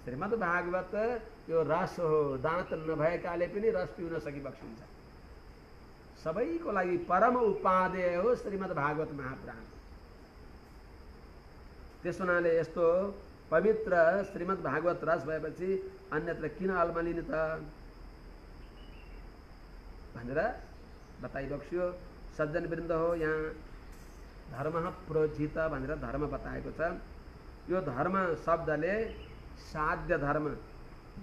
श्रीमद् भागवत यो रस हो, दाँत नभएकाले पनि रस पिउन सकिबक्सिन्छ। सबैको लागि परम उपादेय हो श्रीमद् भागवत महापुराण। त्यस हुनाले यस्तो पवित्र श्रीमद् भागवत रस भएपछि अन्यत्र किन अल्मलिने त भनेर बताइबक्स्यो। सज्जन वृन्द हो, यहाँ धर्म प्रोजित भनेर धर्म बताएको छ। यो धर्म शब्दले साध्य धर्म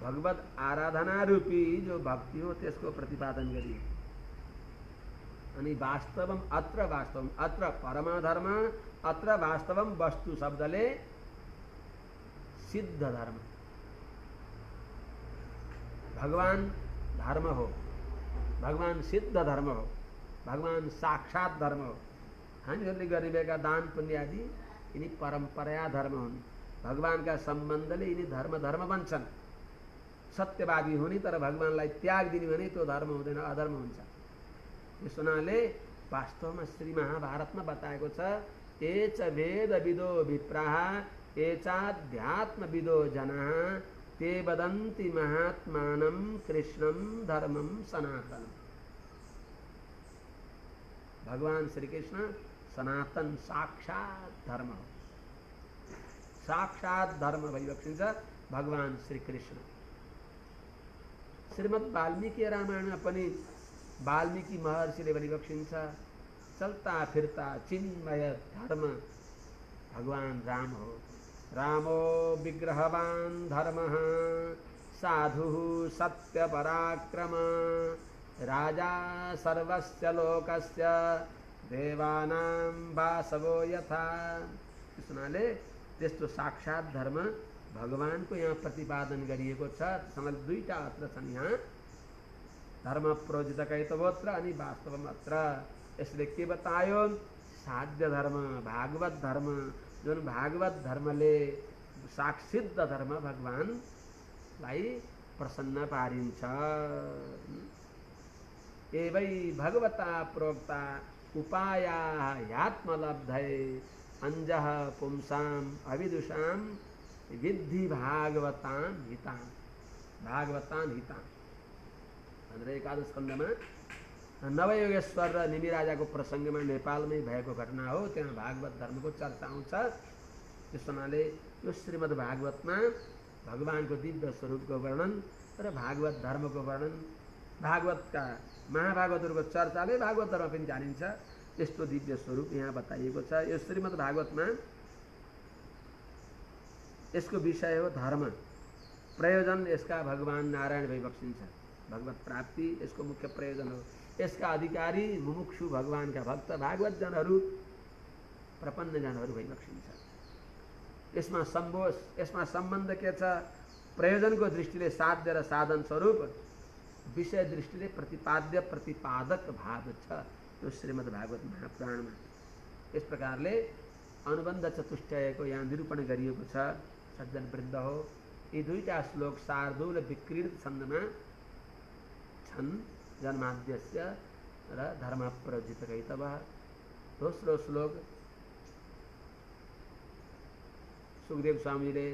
भगवत आराधना रूपी जो भक्ति हो त्यसको प्रतिपादन गरियो। अनि वास्तवम अत्र वास्तवम अत्र परमधर्म अत्र वास्तवम वस्तु शब्दले सिद्ध धर्म भगवान धर्म हो, भगवान सिद्ध धर्म हो, भगवान साक्षात धर्म हो। हामीहरूले गरिरहेका दान पुण्य आदि यिनी परम्परा धर्म हुन्। भगवानका सम्बन्धले यिनी धर्म धर्म बन्छन्। सत्यवादी हुने तर भगवानलाई त्याग दिने भने त्यो धर्म हुँदैन, अधर्म हुन्छ। त्यस हुनाले वास्तवमा श्री महाभारतमा बताएको छ एच वेद विदो विप्राः एचाध्यात्म विदो जनाः ते वदन्ति महात्मानं कृष्णं धर्मं सनातनम्। भगवान श्री कृष्ण सनातन साक्षात धर्म हो। साक्षात धर्म भइबक्सिन्छ भगवान श्री कृष्ण। श्रीमद् वाल्मीकि रामायणमा पनि वाल्मीकि महर्षिले भनिबक्सिन्छ चलता फिरता चिन्मय धर्म भगवान राम हो। रामो विग्रहवान् धर्मः साधुः सत्य पराक्रम राजा सर्वस्य लोकस्य देवानां वासवो यथा। त्यसनाले त्यस्तो साक्षात धर्म भगवानको यहाँ प्रतिपादन गरिएको छ। त्यसैले दुईटा अत्र छन् यहाँ, धर्म प्रोजित कैतवोत्र अनि वास्तवम अत्र। यसले के बतायो? साध्य धर्म भागवत धर्म, जुन भागवत धर्मले साक्षिद्ध धर्म भगवानलाई प्रसन्न पारिन्छ। एवै भगवता प्रोक्ता उपायाः ह्यात्मलब्धये अंजः पुंसाम् अविदुषां विद्धि भागवतां हितां। भागवतां हितां भनेर एकादश खण्डमा नवयोगेश्वर र निमिराजाको प्रसङ्गमा नेपालमै भएको घटना हो। त्यहाँ भागवत धर्मको चर्चा आउँछ। त्यस हुनाले यो श्रीमद् भागवतमा भगवानको दिव्य स्वरूपको वर्णन र भागवत धर्मको वर्णन, भागवतका महाभागवतहरूको चर्चाले भागवत धर्म पनि जानिन्छ। यस्तो दिव्य स्वरूप यहाँ बताइएको छ। यो श्रीमद् भागवतमा यसको विषय हो धर्म। प्रयोजन यसका भगवान नारायण भइबक्सिन्छ। भगवत प्राप्ति यसको मुख्य प्रयोजन हो। यसका अधिकारी मुमुक्षु भगवानका भक्त भागवत जनहरू, प्रपन्न जनहरू भइबक्सिन्छ। यसमा सम्बन्ध के छ? प्रयोजनको दृष्टिले साध्य र साधन स्वरूप, विषय दृष्टिले प्रतिपाद्य प्रतिपादक भाव छ त्यो श्रीमद् भागवत महापुराणमा। यस प्रकारले अनुबन्ध चतुष्टयको यहाँ निरूपण गरिएको छ। सज्जन वृन्द हो, यी दुईटा श्लोक शार्दूल विकृत छन्दमा छन्। जन्माद्यस्य र धर्म प्रजित कैतवः। दोस्रो श्लोक सुखदेव स्वामीले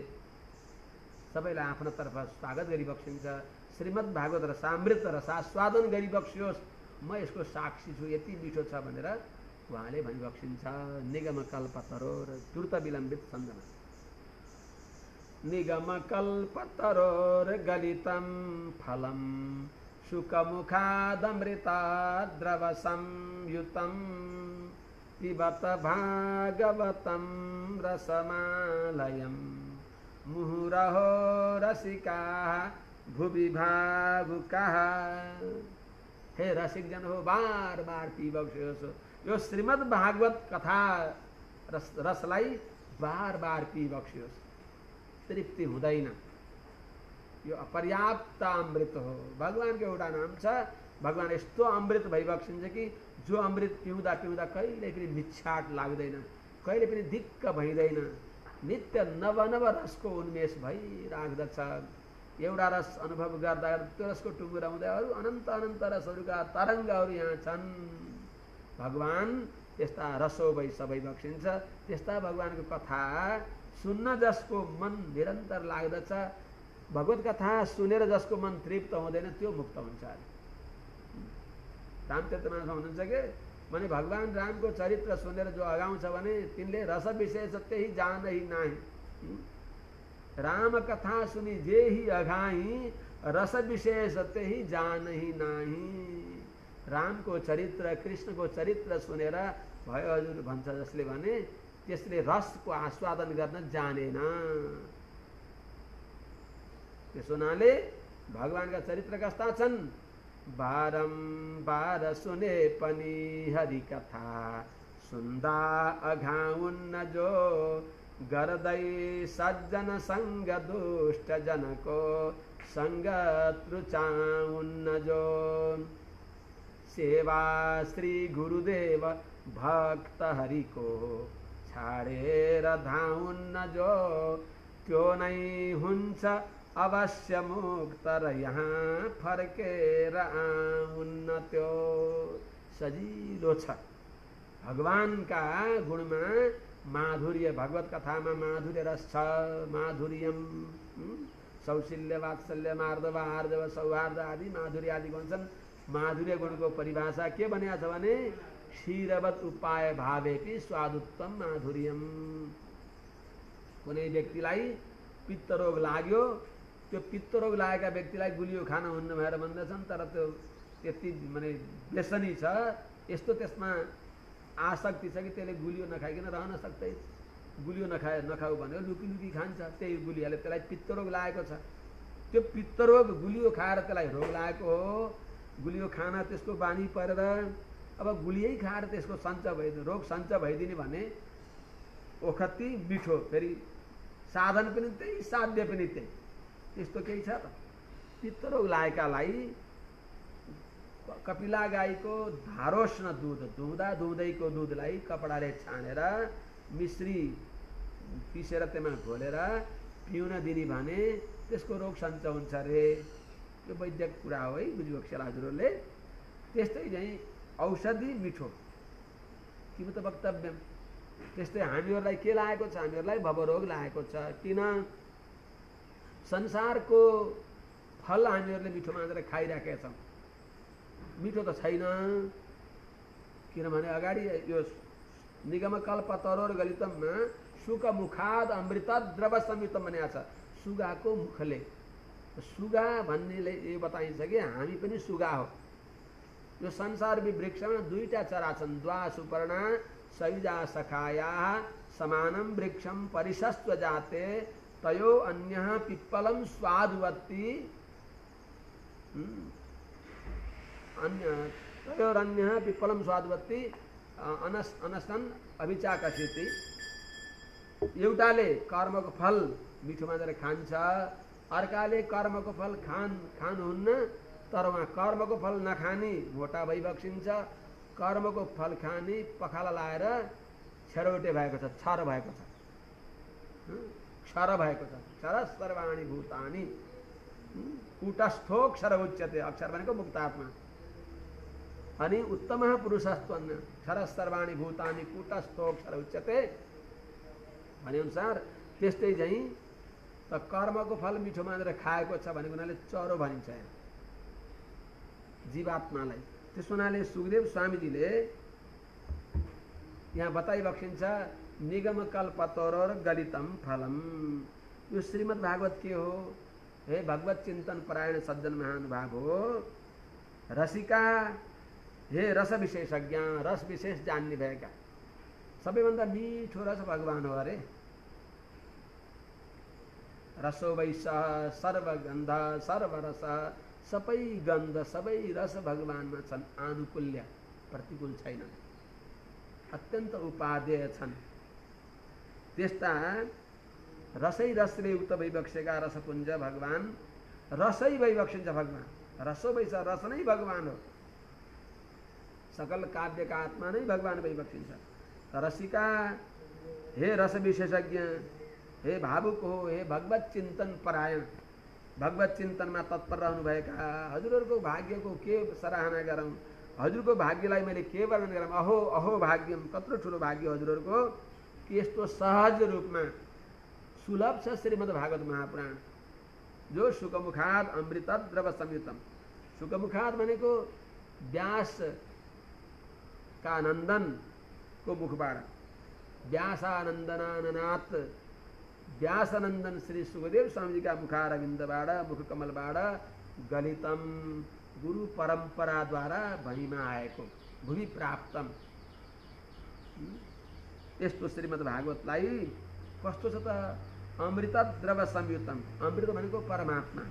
सबैलाई आफ्नो तर्फ स्वागत गरिबक्सिन्छ। श्रीमद् भागवत रसामृत रसास्वादन गरिबक्सियोस्, म यसको साक्षी छु, यति मिठो छ भनेर उहाँले भनिबक्सिन्छ। निगम कल्पतरोर द्रुत विलम्बित छन्दमा निगम कल्पतरोर गलितं फलं शुकमुखादमृताद्रवसंयुतं पिबत भागवतं रसमालयं मुहुरहो रसिकाः भुवि भावुकाः। हे रसिक जन हो, बार बार पिबक्सियोस्। यो श्रीमद् भागवत कथा रसलाई बार बार पिबक्सियोस्। तृप्ति हुँदैन। यो अपर्याप्त अमृत हो। भगवानको एउटा नाम छ, भगवान यस्तो अमृत भइबक्सिन्छ कि जो अमृत पिउँदा पिउँदा कहिले पनि मिच्छाट लाग्दैन, कहिले पनि दिक्क भइँदैन। नित्य नव रसको उन्मेष भइराख्दछ। एउटा रस अनुभव गर्दा त्यो रसको टुङ्गुरा हुँदै अरू अनन्त अनन्त रसहरूका तरङ्गहरू यहाँ छन्। भगवान त्यस्ता रसो भई सबै बक्सिन्छ। त्यस्ता भगवानको कथा सुन्न जसको मन निरन्तर लाग्दछ, भगवत कथा सुनेर जसको मन तृप्त हुँदैन त्यो मुक्त हुन्छ। रामचरितमानसमा हुनुहुन्छ के भने भगवान रामको चरित्र सुनेर जो अगाउँछ भने तिनले रस विशेष त्यही जानै नाही। राम कथा सुनि जे ही अघाई, रस विशेष त्यही जानै नाही। रामको चरित्र, कृष्णको चरित्र सुनेर भयो हजुर भन्छ जसले भने त्यसले रसको आस्वादन गर्न जानेन। त्यसो हुनाले भगवानका चरित्र कस्ता छन्? बारम्बार सुने पनि हरि कथा, सुन्दा अघाउन्न जो, गर्दै सज्जन संग दुष्ट जनको, संगत रुचाउन्न जो। सेवा श्री गुरुदेव भक्त हरि को, छाडेर धाउन्न जो, त्यो नै हुन्छ अवश्य मुक्त र यहाँ फर्केर आउन्न त्यो। सजिलो छ भगवानका गुणमा माधुर्य, भगवत कथामा माधुर्य रस छ। माधुर्यम सौशील्य वात्सल्य मार्दव आर्दव सौहार्द आदि माधुर्य आदि भन्छन्। माधुर्य गुणको परिभाषा के भनेको छ भने क्षीरवत उपाय भावेपि स्वादुत्तम माधुर्यम। कुनै व्यक्तिलाई पित्तरोग लाग्यो, त्यो पित्तरोग लागेका व्यक्तिलाई गुलियो खान हुन्न भनेर भन्दछन्, तर त्यो त्यति माने व्यसनी छ, यस्तो त्यसमा आसक्ति छ कि त्यसले गुलियो नखाइकन रहन सक्दैन। गुलियो नखाऊ भन्यो लुकी लुकी खान्छ, त्यही गुलियाले त्यसलाई पित्तरोग लागेको छ। त्यो पित्तरोग गुलियो खाएर त्यसलाई रोग लागेको हो। गुलियो खान त्यसको बानी परेर अब गुलियै खाएर त्यसको सञ्च भइदिने, रोग सञ्च भइदिने भने ओखती मिठो, फेरि साधन पनि त्यही, साध्य पनि त्यही, त्यस्तो केही छ त? पित्तरोग लागेकालाई कपिला गाईको धारोष्ण दुध, दुहुँदा दुहुँदैको दुधलाई कपडाले छानेर मिश्री पिसेर त्यसमा घोलेर पिउन दिने भने त्यसको रोग सञ्च हुन्छ अरे। यो वैद्यक कुरा हो है बुझ्नुभएको हजुरहरूले। त्यस्तै चाहिँ औषधि मिठो किम त वक्तव्यम। त्यस्तै हामीहरूलाई के लागेको छ? हामीहरूलाई भवरोग लागेको छ। किन? संसारको फल हामीहरूले मिठो मानेर खाइराखेका छौँ। मिठो त छैन, किनभने अगाडि यो निगमकल्पतरोर गलितममा सुक मुखाद अमृत द्रव संयुक्तम भनेको छ। सुगाको मुखले, सुगा भन्नेले यो बताइन्छ कि हामी पनि सुगा हो। यो संसारवी वृक्षमा दुईटा चरा छन्, द्वा सुपर्णा सयुजा सखाया समानम वृक्षम परिशस्व जाते, तयो अन्यः पिप्पलम स्वादुवत्ति, तयोरन्यः पिप्पलम स्वादुवत्ति अनसन अभिचाकसिति। एउटाले कर्मको फल मिठो मानेर खान्छ, अर्काले कर्मको फल खानुहुन्न, तर उहाँ कर्मको फल नखाने मोटा भइबक्सिन्छ, कर्मको फल खाने पखाला लाएर छेरौटे भएको छ, क्षर भएको छ, क्षर भएको छ। क्षर सर्वाणी भूतानि कूटस्थोक्षर उच्यते। अक्षर भनेको मुक्तात्मा। अनि उत्तमः पुरुषस्त्वन्य क्षर सर्वाणी भूतानि कूटस्थोक्षर उच्यते भनेअनुसार त्यस्तै चाहिँ त कर्मको फल मिठो मानेर खाएको छ भनेको हुनाले चरो भनिन्छ जीवात्मालाई। त्यस हुनाले सुखदेव स्वामीजीले यहाँ बताइबक्सिन्छ निगम कल्पतरोर गलितम फलम। यो श्रीमद् भागवत के हो? हे भगवत चिन्तन परायण सज्जन महानुभाव हो, रसिका, हे रस विशेषज्ञ, रस विशेष जान्ने भएका, सबैभन्दा मिठो रस भगवान हो अरे। रसो वैश सर्वगन्ध सर्वरस, सबै गन्ध सबै रस भगवानमा छन्, आनुकूल्य प्रतिकूल छैन, अत्यन्त उपादेय छन्। त्यस्ता रसै रसले युक्त भइबक्सेका रसपुञ्ज भगवान, रसै भइबक्सिन्छ भगवान, रसो भइछ, रस नै भगवान हो। सकल काव्यका आत्मा नै भगवान भइबक्सिन्छ। रसिका, हे रस विशेषज्ञ, हे भावुक हो, हे भगवत चिन्तन परायण, भगवत चिन्तनमा तत्पर रहनुभएका हजुरहरूको भाग्यको के सराहना गरौँ, हजुरको भाग्यलाई मैले के वर्णन गरौँ। अहो अहो भाग्यम, कत्रो ठुलो भाग्य हजुरहरूको कि यस्तो सहज रूपमा सुलभ छ श्रीमद् भागवत महापुराण, जो शुकमुखाद अमृत द्रव संयुतम। शुकमुखाद भनेको व्यास का नन्दन को मुखबाट, व्यासानन्दनाननात्, व्यासनन्दन श्री सुखदेव स्वामीजीका मुखारविन्दबाट, मुखकमलबाट गलितम, गुरु परम्पराद्वारा भणिमा आएको, भूमि प्राप्तम। यस्तो श्रीमद् भागवतलाई कस्तो छ त? अमृत द्रव संयुतम। अमृत भनेको परमात्मा,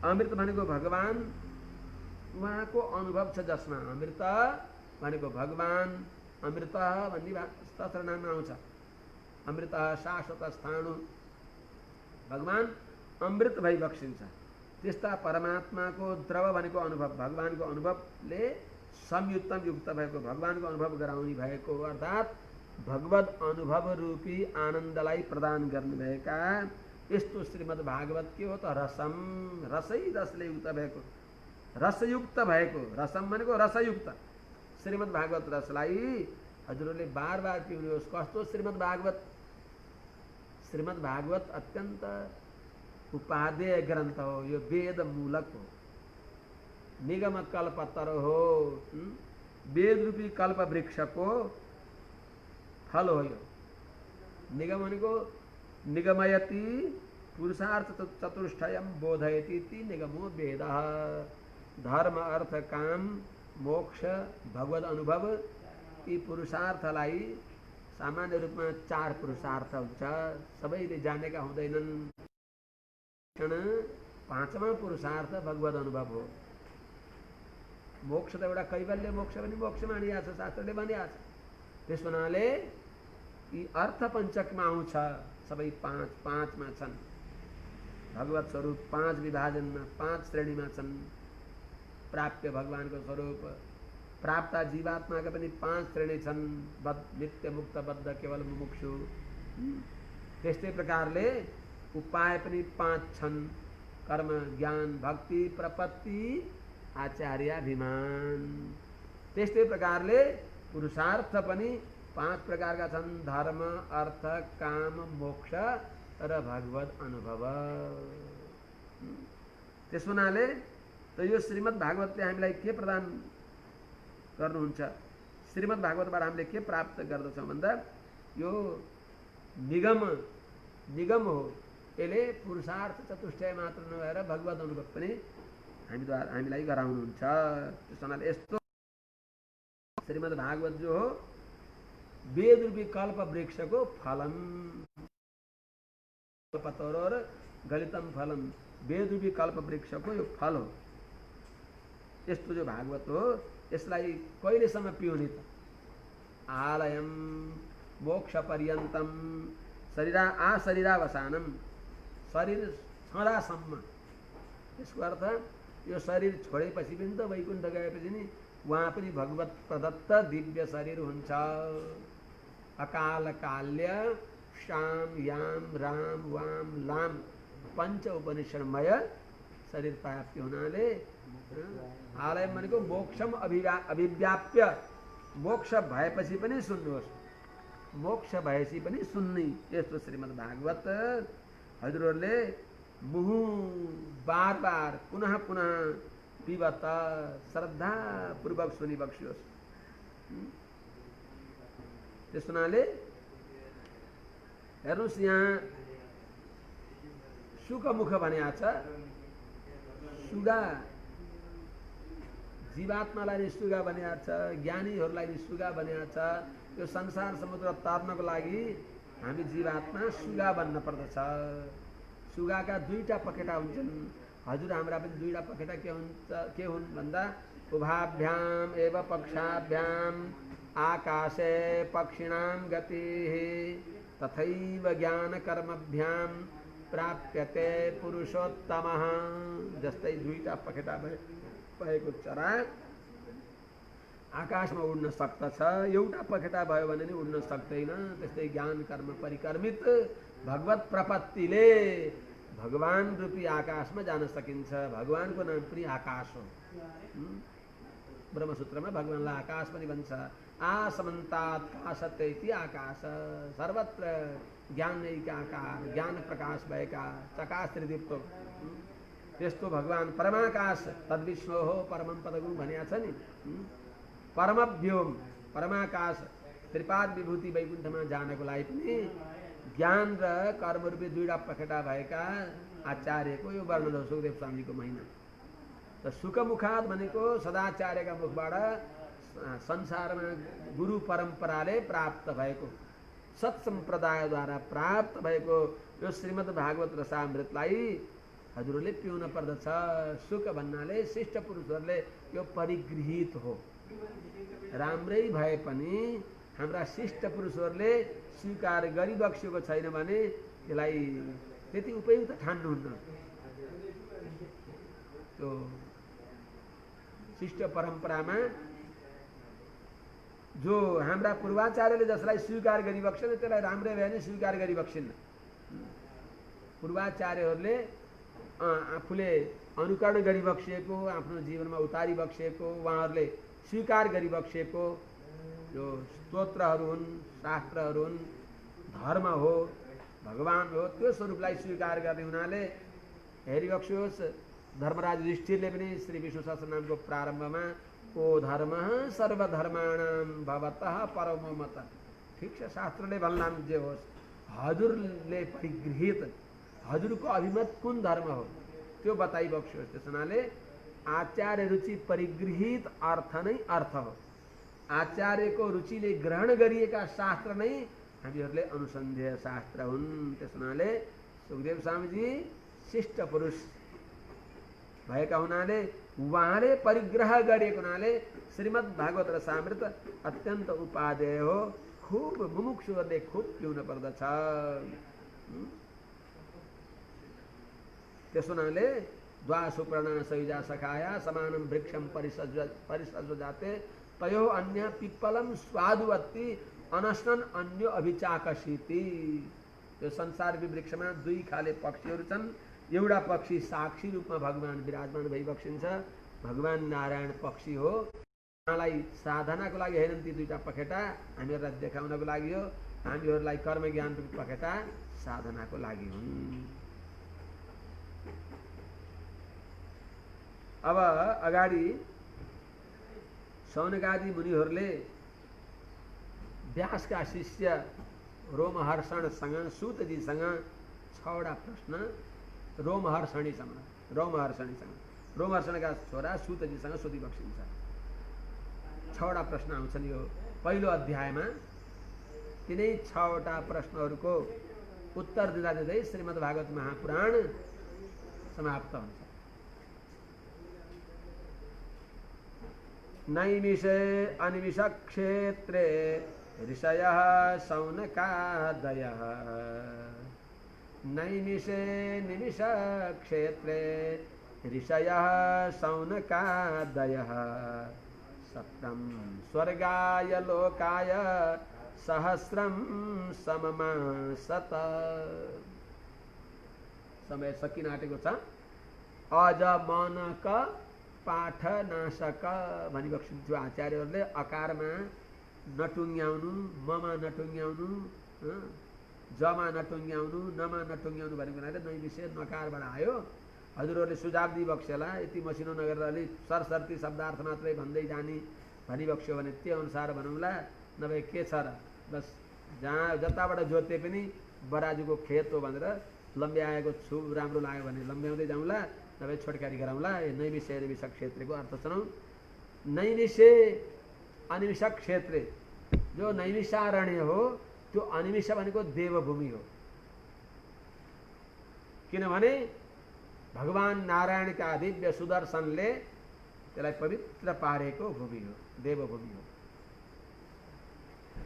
अमृत भनेको भगवान, उहाँको अनुभव छ जसमा। अमृत भनेको भगवान, अमृत भन्ने सहस्रनाममा आउँछ। अमृत शाश्वत स्थाणु, भगवान अमृत भइबक्सिन्छ। त्यस्ता परमात्माको द्रव भनेको अनुभव, भगवानको अनुभवले संयुक्तम युक्त भएको, भगवानको अनुभव गराउने भएको, अर्थात् भगवत अनुभव रूपी आनन्दलाई प्रदान गर्नुभएका यस्तो श्रीमद् भागवत के हो त? रसम, रसै रसले युक्त भएको, रसयुक्त भएको। रसम भनेको रसयुक्त। श्रीमद् भागवत रसलाई हजुरहरूले बार बार पिउनुहोस्। कस्तो श्रीमद् भागवत? श्रीमद् भागवत अत्यन्त उपादेय ग्रन्थ हो, यो वेद मूलक हो, निगम कल्पतर हो, वेद रूपी कल्प वृक्षको फल हो यो। निगम भनेको निगमयति पुरुषार्थ चतुष्टयम बोधयति इति निगमो वेदः। धर्म अर्थ काम मोक्ष भगवत अनुभव, यी पुरुषार्थलाई सामान्य रूपमा 4 पुरुषार्थ हुन्छ, सबैले जानेका हुँदैनन्। 5वां पुरुषार्थ भगवत अनुभव हो। मोक्ष त एउटा कैवल्य मोक्ष पनि मोक्ष मानिएको छ, शास्त्रले भनिएको छ। त्यस हुनाले यी अर्थ पञ्चकमा आउँछ, सबै 5मा छन्। भगवत स्वरूप 5 विभाजनमा, 5 श्रेणीमा छन्। प्राप्य भगवानको स्वरूप, प्राप्ता जीवात्माका पनि 5 श्रेणी छन्, नित्य मुक्त बद्ध केवल मुमुक्षु। त्यस्तै प्रकारले उपाय पनि 5 छन्, कर्म ज्ञान भक्ति प्रपत्ति आचार्याभिमान। त्यस्तै प्रकारले पुरुषार्थ पनि 5 प्रकारका छन्, धर्म अर्थ काम मोक्ष र भगवत अनुभव। त्यस हुनाले त यो श्रीमद् भागवतले हामीलाई के प्रदान गर्नुहुन्छ? श्रीमद् भागवतबाट हामीले के प्राप्त गर्दछौँ भन्दा यो निगम हो। यसले पुरुषार्थ चतुष्टय मात्र नभएर भगवत अनुभव पनि हामीलाई गराउनुहुन्छ। त्यस हुनाले यस्तो श्रीमद् भागवत जो हो वेद रूपी कल्प वृक्षको फलम, कल्पतरो र गलितम फलम, वेद रूपी कल्प वृक्षको यो फल हो। यस्तो जो भागवत हो यसलाई कहिलेसम्म पिउने त? आलयम मोक्ष पर्यन्तम शरीरावसानम, शरीर छँदासम्म। यसको अर्थ यो शरीर छोडेपछि पनि त वैकुण्ठ गएपछि नि वहाँ पनि भगवत प्रदत्त दिव्य शरीर हुन्छ। अकाल काल्य श्याम याम राम वाम लाम 5 उपनिषदमय शरीर प्राप्ति हुनाले आलय भनेको मोक्षम अभिव्याप्य, मोक्ष भएपछि पनि सुन्नुहोस्, मोक्ष भएपछि पनि सुन्ने। यस्तो श्रीमद् भागवत हजुरहरूले मुहु बार बार पुनः पुनः पिबत श्रद्धा पूर्वक सुनिबक्सियोस्। त्यस हुनाले हेर्नुहोस्, यहाँ सुखमुख भनेको छ। सुगा जीवात्मालाई नि सुगा भनेको छ, ज्ञानीहरूलाई नि सुगा भनेको छ। यो संसार समुद्र तर्नको लागि हामी जीवात्मा सुगा बन्न पर्दछ। सुगाका 2टा पखेटा हुन्छन्। हजुर हाम्रा पनि 2टा पखेटा के हुन् भन्दा उभाभ्याम एव पक्षाभ्याम आकाशे पक्षिणां गतिः तथैव ज्ञानकर्मभ्यां प्राप्यते पुरुषोत्तमः। जस्तै दुईटा पखेटा भएको चरा आकाशमा उड्न सक्दछ, एउटा पखेटा भयो भने नि उड्न सक्दैन। त्यस्तै ज्ञान कर्म परिकर्मित भगवत प्रपत्तिले भगवान रूपी आकाशमा जान सकिन्छ। भगवानको नाम पनि आकाश हो। ब्रह्मसूत्रमा भगवानलाई आकाश पनि भन्छ। आसमन्तात् काशते इति आकाश, सर्वत्र ज्ञानैकाकार ज्ञान प्रकाश भएका चकाश त्रिदीप्तो त्यस्तो भगवान परमाकाश तद्विष्णु हो परमं पदगुरु भनिया छ नि। परमव्योम परमाकाश त्रिपाद विभूति वैकुण्ठमा जानको लागि पनि ज्ञान र कर्म रूपी दुईटा पखेटा भएका आचार्यको यो वर्णन हो सुखदेव स्वामीको महिना। र सुखमुखात भनेको सदाचार्यका मुखबाट संसारमा गुरु परम्पराले प्राप्त भएको सत्सम्प्रदायद्वारा प्राप्त भएको यो श्रीमद् भागवत रसामृतलाई हजुरहरूले पिउन पर्दछ। सुख भन्नाले शिष्ट पुरुषहरूले यो परिगृहित हो। राम्रै भए पनि हाम्रा शिष्ट पुरुषहरूले स्वीकार गरिबक्सेको छैन भने त्यसलाई त्यति उपयुक्त ठान्नुहुन्न। त्यो शिष्ट परम्परामा जो हाम्रा पूर्वाचार्यले जसलाई स्वीकार गरिबक्सेन त्यसलाई राम्रै भए पनि स्वीकार गरिबक्सिन्न। पूर्वाचार्यहरूले आफूले अनुकरण गरिबक्सिएको, आफ्नो जीवनमा उतारिबक्सिएको, उहाँहरूले स्वीकार गरिबक्सिएको जो स्तोत्रहरू हुन्, शास्त्रहरू हुन्, धर्म हो, भगवान हो, त्यो स्वरूपलाई स्वीकार गर्ने हुनाले हेरिबक्सियोस्। धर्मराज युधिष्ठिरले पनि श्री विष्णु सहस्रनामको प्रारम्भमा ओ धर्म सर्वधर्माणां भवतः परमो मत, ठिक छ शास्त्रले भन्लान् जे होस्, हजुरले परिगृहित हजुरको अभिमत कुन धर्म हो त्यो बताइबक्स्योस्। त्यस हुनाले आचार्य रुचि परिगृहित अर्थ नै अर्थ हो। आचार्यको रुचिले ग्रहण गरिएका शास्त्र नै हामीहरूले अनुसन्धेय शास्त्र हुन्। त्यस हुनाले सुखदेव स्वामीजी शिष्ट पुरुष भएका हुनाले उहाँले परिग्रह गरेको हुनाले श्रीमद् भागवत रसामृत अत्यन्त उपादेय हो। खूब मुमुक्षुहरूले खूब पिउन पर्दछ। त्यस हुनाले द्वासुप्रणा सयुजा सखाया समानं वृक्षं परिसज्य जाते तयो अन्य पिप्पलम स्वादुवत्ति अनशनन अन्यो अभिचाकशीति। यो संसार वृक्षमा दुई खाले पक्षीहरू छन्। एउटा पक्षी साक्षी रूपमा भगवान विराजमान भइबक्सिन्छ, भगवान नारायण पक्षी हो। उहाँलाई साधनाको लागि हेरौँ ती दुईटा पखेटा हामीहरूलाई देखाउनको लागि हो। हामीहरूलाई कर्म ज्ञान रूपी पखेटा साधनाको लागि हुन्। अब अगाडि सौनकादि मुनिहरूले व्यासका शिष्य रोमहर्षणसँग सूतजीसँग 6वटा प्रश्न रोमहर्षणका छोरा सूतजीसँग सोधिबक्सिन्छ। 6वटा प्रश्न आउँछन् यो पहिलो अध्यायमा। तिनै 6वटा प्रश्नहरूको उत्तर दिँदा दिँदै श्रीमद् भागवत महापुराण समाप्त हुन्छ। नैमिषे अनिमिष क्षेत्रे ऋषयः शौनकादयः। नैमिषे निमिष क्षेत्रे ऋषयः शौनकादयः। सप्तं स्वर्गाय लोकाय सहस्रं सममासत। समय सकिन आँटेको छ। अजमनक पाठनाशक भनिबक्सिन्थ्यो आचार्यहरूले। अकारमा नटुङ्ग्याउनु, ममा नटुङ्ग्याउनु, जमा नटुङ्ग्याउनु, नमा नटुङ्ग्याउनु भनेको हुनाले नैमिषे नकारबाट आयो। हजुरहरूले सुझाव दिइबक्सेला। यति मसिनो नगरेर अलिक सरसर्ती शब्दार्थ मात्रै भन्दै जाने भनिबक्स्यो भने त्यो अनुसार भनौँला। नभए के छ र, बस जहाँ जताबाट जोते पनि बराजुको खेत हो भनेर लम्ब्याएको छु, राम्रो लाग्यो भने लम्ब्याउँदै जाउँला, नभए छोटकारी गराउँला। नैमिषे अनिमिष क्षेत्रको अर्थ सुनौँ। नैमिषे अनिमिष क्षेत्रे, जो नैमिषारण्य हो त्यो अनिमिष भनेको देवभूमि हो। किनभने भगवान नारायणका दिव्य सुदर्शनले त्यसलाई पवित्र पारेको भूमि हो, देवभूमि हो।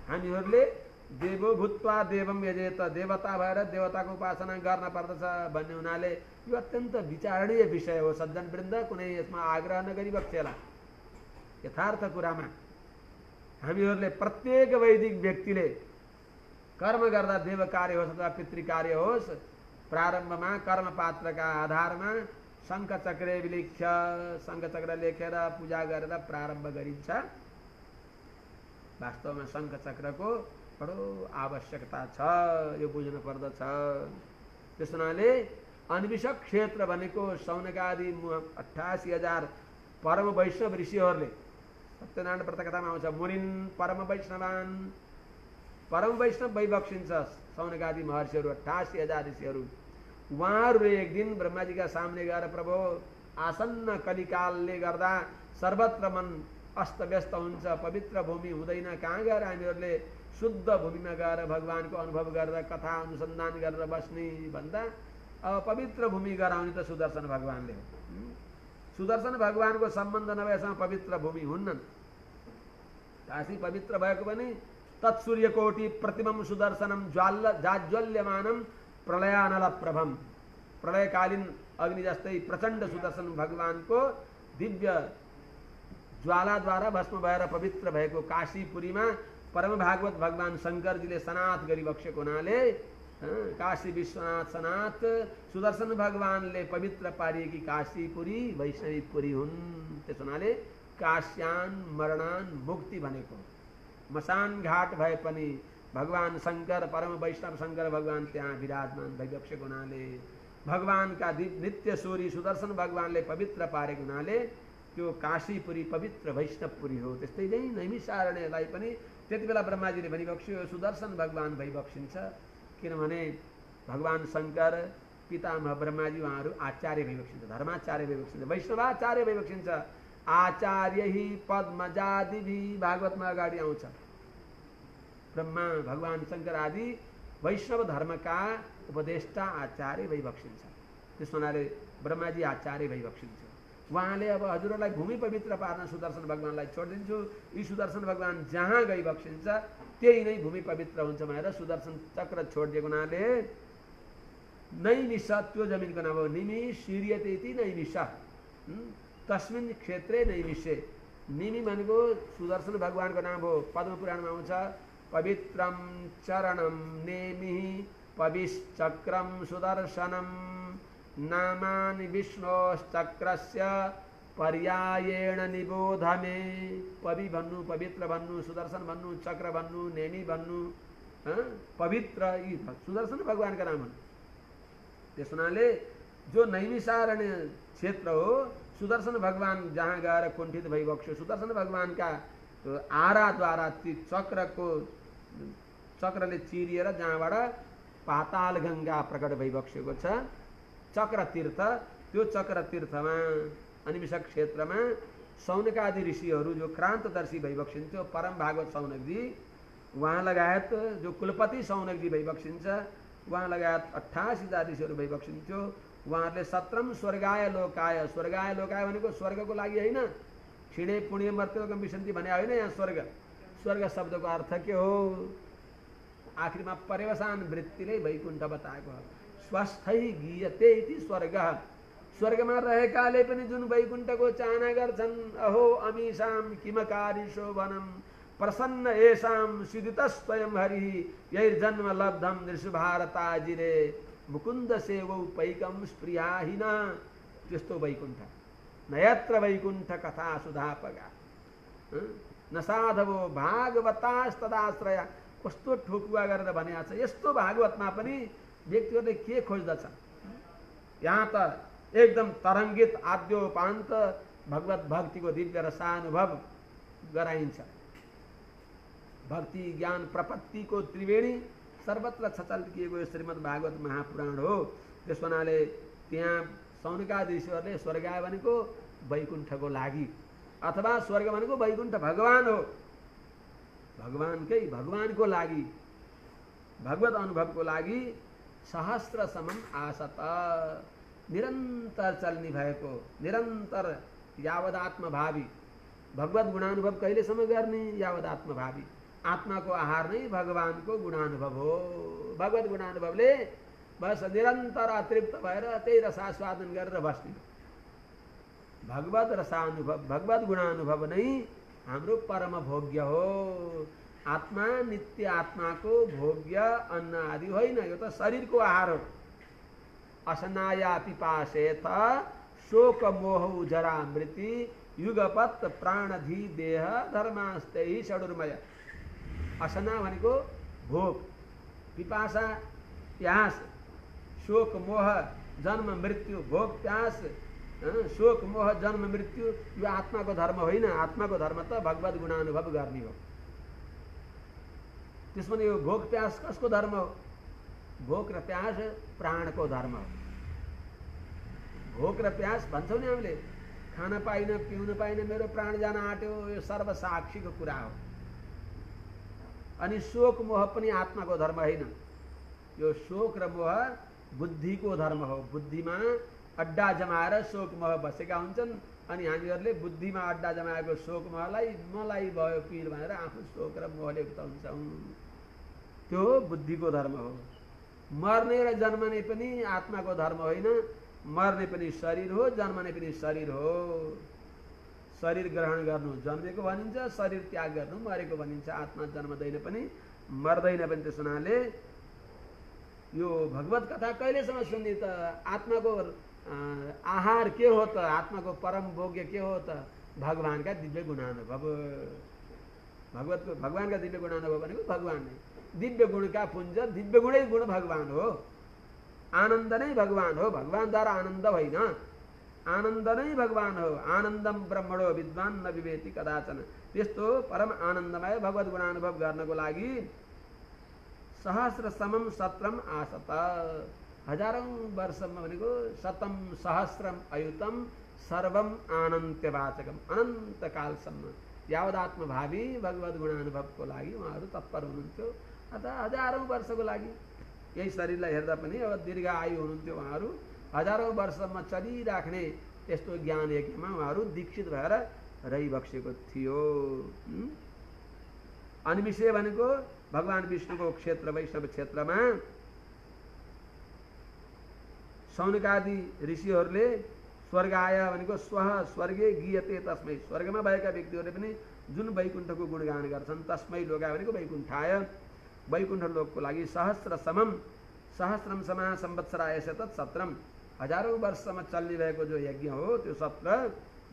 हामीहरूले देवो भूत्वा देवम यजेत, देवता भएर देवताको उपासना गर्न पर्दछ भन्ने हुनाले यो अत्यन्त विचारणीय विषय हो सज्जन वृन्द। कुनै यसमा आग्रह नगरी बक्सेला। यथार्थ कुरामा हामीहरूले प्रत्येक वैदिक व्यक्तिले कर्म गर्दा देव कार्य होस् अथवा पितृ कार्य होस्, प्रारम्भमा कर्मपात्रका आधारमा शङ्ख चक्रे विलिख्य शङ्ख चक्र लेखेर पूजा गरेर प्रारम्भ गरिन्छ। वास्तवमा शङ्ख चक्रको बडो आवश्यकता छ, यो बुझ्नु पर्दछ। त्यस हुनाले अन्विषक क्षेत्र भनेको सौनकादि 88,000 परम वैष्णव ऋषिहरूले सत्यनारायण व्रतकथामा आउँछ, मुनिन् परम वैष्णवान्, परम वैष्णव भइबक्सिन्छ सौनकादि महर्षिहरू 88,000 ऋषिहरू। उहाँहरूले एक दिन ब्रह्माजीका सामने गएर प्रभु आसन्न कलिकालले गर्दा सर्वत्र मन अस्तव्यस्त हुन्छ, पवित्र भूमि हुँदैन, कहाँ गएर हामीहरूले शुद्ध भूमिमा गएर भगवानको अनुभव गरेर कथा अनुसन्धान गरेर बस्ने भन्दा अब पवित्र भूमि गराउने त सुदर्शन भगवानले हो। सुदर्शन भगवानको सम्बन्ध नभएसँग पवित्र भूमि हुन्नन्। काशी पवित्र भएको पनि तत्सूर्यकोटि प्रतिमम सुदर्शनम जाज्वल्यमानम प्रलयानल प्रभम, प्रलयकालीन अग्नि जस्तै प्रचण्ड सुदर्शन भगवानको दिव्य ज्वालाद्वारा भस्म भएर पवित्र भएको काशीपुरीमा परम भागवत भगवान शङ्करजीले सनाथ गरिबक्सेको हुनाले काशी विश्वनाथ सनाथ सुदर्शन भगवानले पवित्र पारिएकी काशीपुरी वैष्णवीपुरी हुन्। त्यस हुनाले काश्यान मरणान मुक्ति भनेको मसान घाट भए पनि भगवान शङ्कर परम वैष्णव शङ्कर भगवान त्यहाँ विराजमान भइबक्सेको हुनाले भगवानका नित्य सूरी सुदर्शन भगवानले पवित्र पारेको हुनाले त्यो काशीपुरी पवित्र वैष्णवपुरी हो। त्यस्तै नै नैमिषारण्यलाई पनि त्यति बेला ब्रह्माजीले भनिबक्स्यो सुदर्शन भगवान भइबक्सिन्छ, किनभने भगवान शङ्कर पितामह ब्रह्माजी उहाँहरू आचार्य भइबक्सिन्छ, धर्माचार्य भइबक्सिन्छ, वैष्णवाचार्य भइबक्सिन्छ। आचार्य हि पद्मजादिभि भागवतमा अगाडि आउँछ। ब्रह्मा भगवान शङ्कर आदि वैष्णव धर्मका उपदेष्टा आचार्य भइबक्सिन्छ। त्यस हुनाले ब्रह्माजी आचार्य भइबक्सिन्छ। उहाँले अब हजुरहरूलाई भूमि पवित्र पार्न सुदर्शन भगवानलाई छोडिदिन्छु, यी सुदर्शन भगवान जहाँ गइबक्सिन्छ त्यही नै भूमि पवित्र हुन्छ भनेर सुदर्शन चक्र छोडिदिएको हुनाले नैमिष त्यो जमिनको नाम हो। निमि शीर्यते इति नैमिष तस्मिन् क्षेत्रे नैमिषे। निमि भनेको सुदर्शन भगवानको नाम हो। पद्म पुराणमा आउँछ पवित्रम चरणम नेमि पविश्चक्रम सुदर्शनम नामानि विष्णोश्चक्रस्य पर्यायेण निबोधमे। पवि भन्नु पवित्र भन्नु, सुदर्शन भन्नु, चक्र भन्नु, नेमि भन्नु, पवित्र यी सुदर्शन भगवानका नाम हुन्। त्यस हुनाले जो नैमिषारण्य क्षेत्र हो सुदर्शन भगवान जहाँ गएर कुण्ठित भइबक्स्यो, सुदर्शन भगवानका आराद्वारा ती चक्रले चिरिएर जहाँबाट पाताल गङ्गा प्रकट भइबक्सेको छ चक्र तीर्थ, त्यो चक्र तीर्थमा अनिमिषक क्षेत्रमा सौनकादि ऋषिहरू जो क्रान्तदर्शी भइबक्सिन्थ्यो, परम भागवत सौनकजी उहाँ लगायत जो कुलपति सौनकजी भइबक्सिन्छ, उहाँ लगायत 88,000 ऋषिहरू भइबक्सिन्थ्यो। उहाँहरूले 17 स्वर्गाय लोकाय, स्वर्गाय लोकाय भनेको स्वर्गको लागि होइन, क्षीणे पुण्य मर्त्यलोकम विशन्ति भने होइन। यहाँ स्वर्ग स्वर्ग शब्दको अर्थ के हो? आखिरमा पर्यवसान वृत्तिले वैकुण्ठ बताएको हो। स्वस्थै गीयते इति स्वर्ग। स्वर्गमा रहेकाले पनि जुन वैकुण्ठको चाहना गर्छन्, अहो अमीषां किमकारी शोभनम प्रसन्न येषां सिदितस्वयं हरिः यैर्जन्म लब्धं नृषभारताजिरे मुकुन्द सेवौ पैकं स्प्रियाहिन। त्यस्तो वैकुण्ठ नयत्र वैकुण्ठ कथा सुधापगा न साधवो भागवतास्तदाश्रया। कस्तो ठोकुवा गरेर भनेको छ। यस्तो भागवतमा पनि व्यक्तिहरूले के खोज्दछन्? यहाँ त एकदम तरङ्गित आद्योपान्त भगवत भक्तिको दिव्य रसानुभव गराइन्छ। भक्ति ज्ञान प्रपत्तिको त्रिवेणी सर्वत्र छचल्किएको यो श्रीमद् भागवत महापुराण हो। त्यस हुनाले त्यहाँ सौनकाधीशहरूले स्वर्गाय भनेको वैकुण्ठको लागि अथवा स्वर्ग भनेको वैकुण्ठ भगवान हो। भगवानको लागि भगवत अनुभवको लागि सहस्र समम आसत निरन्तर चल्ने भएको, निरन्तर यावदात्मभावी भगवत गुणानुभव कहिलेसम्म गर्ने? यावदात्मभावी आत्माको आहार नै भगवानको गुणानुभव हो। भगवत गुणानुभवले बस निरन्तर अतृप्त भएर त्यही रसास्वादन गरेर बस्ने। भगवत रसानुभव, भगवत गुणानुभव नै हाम्रो परम भोग्य हो। आत्मा नित्य आत्माको भोग्य अन्न आदि होइन, यो त शरीरको आहार हो। असनाया पिपासेथ शोक मोह जरा मृति युगपत प्राणधी देह धर्मास्ते षडुर्मय। असना भनेको भोक, पिपासा प्यास, शोक मोह जन्म मृत्यु, भोक प्यास शोक मोह जन्म मृत्यु, यो आत्माको धर्म होइन। आत्माको धर्म त भगवत गुणानुभव गर्ने हो। त्यसमा यो भोक प्यास कसको धर्म हो? भोक र प्यास प्राणको धर्म हो। भोक र प्यास भन्छौँ नि हामीले, खान पाइन पिउन पाइन मेरो प्राण जान आँट्यो, यो सर्वसाक्षीको कुरा हो। अनि शोक मोह पनि आत्माको धर्म होइन। यो शोक र मोह बुद्धिको धर्म हो। बुद्धिमा अड्डा जमाएर शोक मोह बसेका हुन्छन् अनि हामीहरूले बुद्धिमा अड्डा जमाएको शोक मोहलाई मलाई भयो पीर भनेर आफू शोक र मोहले उताउँछौँ। त्यो बुद्धिको धर्म हो। मर्ने र जन्मने पनि आत्माको धर्म होइन। मर्ने पनि शरीर हो, जन्मने पनि शरीर हो। शरीर ग्रहण गर्नु जन्मेको भनिन्छ, शरीर त्याग गर्नु मरेको भनिन्छ। आत्मा जन्मदैन पनि मर्दैन पनि। त्यस हुनाले यो भगवत कथा कहिलेसम्म सुन्ने त? आत्माको आहार के हो त? आत्माको परम भोग्य के हो त? भगवानका दिव्य गुणानुभव। भगवानका दिव्य गुणानुभव भनेको भगवान नै। दिव्य गुणका पुञ्ज, दिव्य गुणै गुण भगवान हो। आनन्द नै भगवान हो। भगवानद्वारा आनन्द होइन, आनन्द नै भगवान हो। आनन्दम ब्रह्मणो विद्वान न विवेति कदाचन। त्यस्तो परम आनन्दमय भगवत गुणानुभव गर्नको लागि सहस्र समम सत्रम आसत, हजारौं वर्षमा भनेको शतम सहस्रम अयुतम सर्वम अनन्त्यवाचकम, अनन्त कालसम्म यावदात्मभावी भगवत गुणानुभवको लागि उहाँहरू तत्पर हुनुहुन्थ्यो। अथवा हजारौं वर्षको लागि यही शरीरलाई हेर्दा पनि अब दीर्घ आयु हुनुहुन्थ्यो। उहाँहरू हजारौं वर्षसम्म चलिराख्ने यस्तो ज्ञान यज्ञमा उहाँहरू दीक्षित भएर रहिबक्सेको थियो। अनिमिषे भनेको भगवान विष्णुको क्षेत्र, वैष्णव क्षेत्रमा सौनकादि ऋषिहरूले स्वर्गाय भनेको स्वह स्वर्गे गीयते तस्मै, स्वर्गमा भएका व्यक्तिहरूले पनि जुन वैकुण्ठको गुणगान गर्छन् तस्मै लोकाय भनेको वैकुण्ठाय, वैकुण्ठ लोकको लागि सहस्र समम, सहस्रम समा संवत्सराय शतत सत्रम, हजारौं वर्षसम्म चल्ने भएको जो यज्ञ हो त्यो सत्र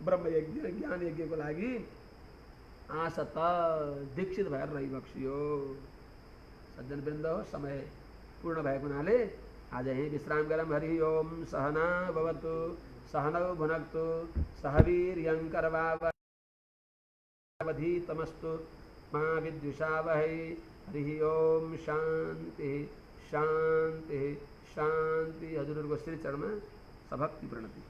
ब्रह्म यज्ञ ज्ञान यज्ञको लागि आसत दीक्षित भएर रहिबक्सियो। सज्जनवृन्द हो, समय पूर्ण भएको हुनाले आज यही विश्राम गरौँ। हरि ओम। सहना भवतु, सहनौ भुनक्तु, सह वीर्यं करवावधीतमस्तु मा विद्विषावहै। हरि ओम। शान्ति शान्ति शान्ति। हजुरहरूको श्री चरणमा सभक्ति प्रणति।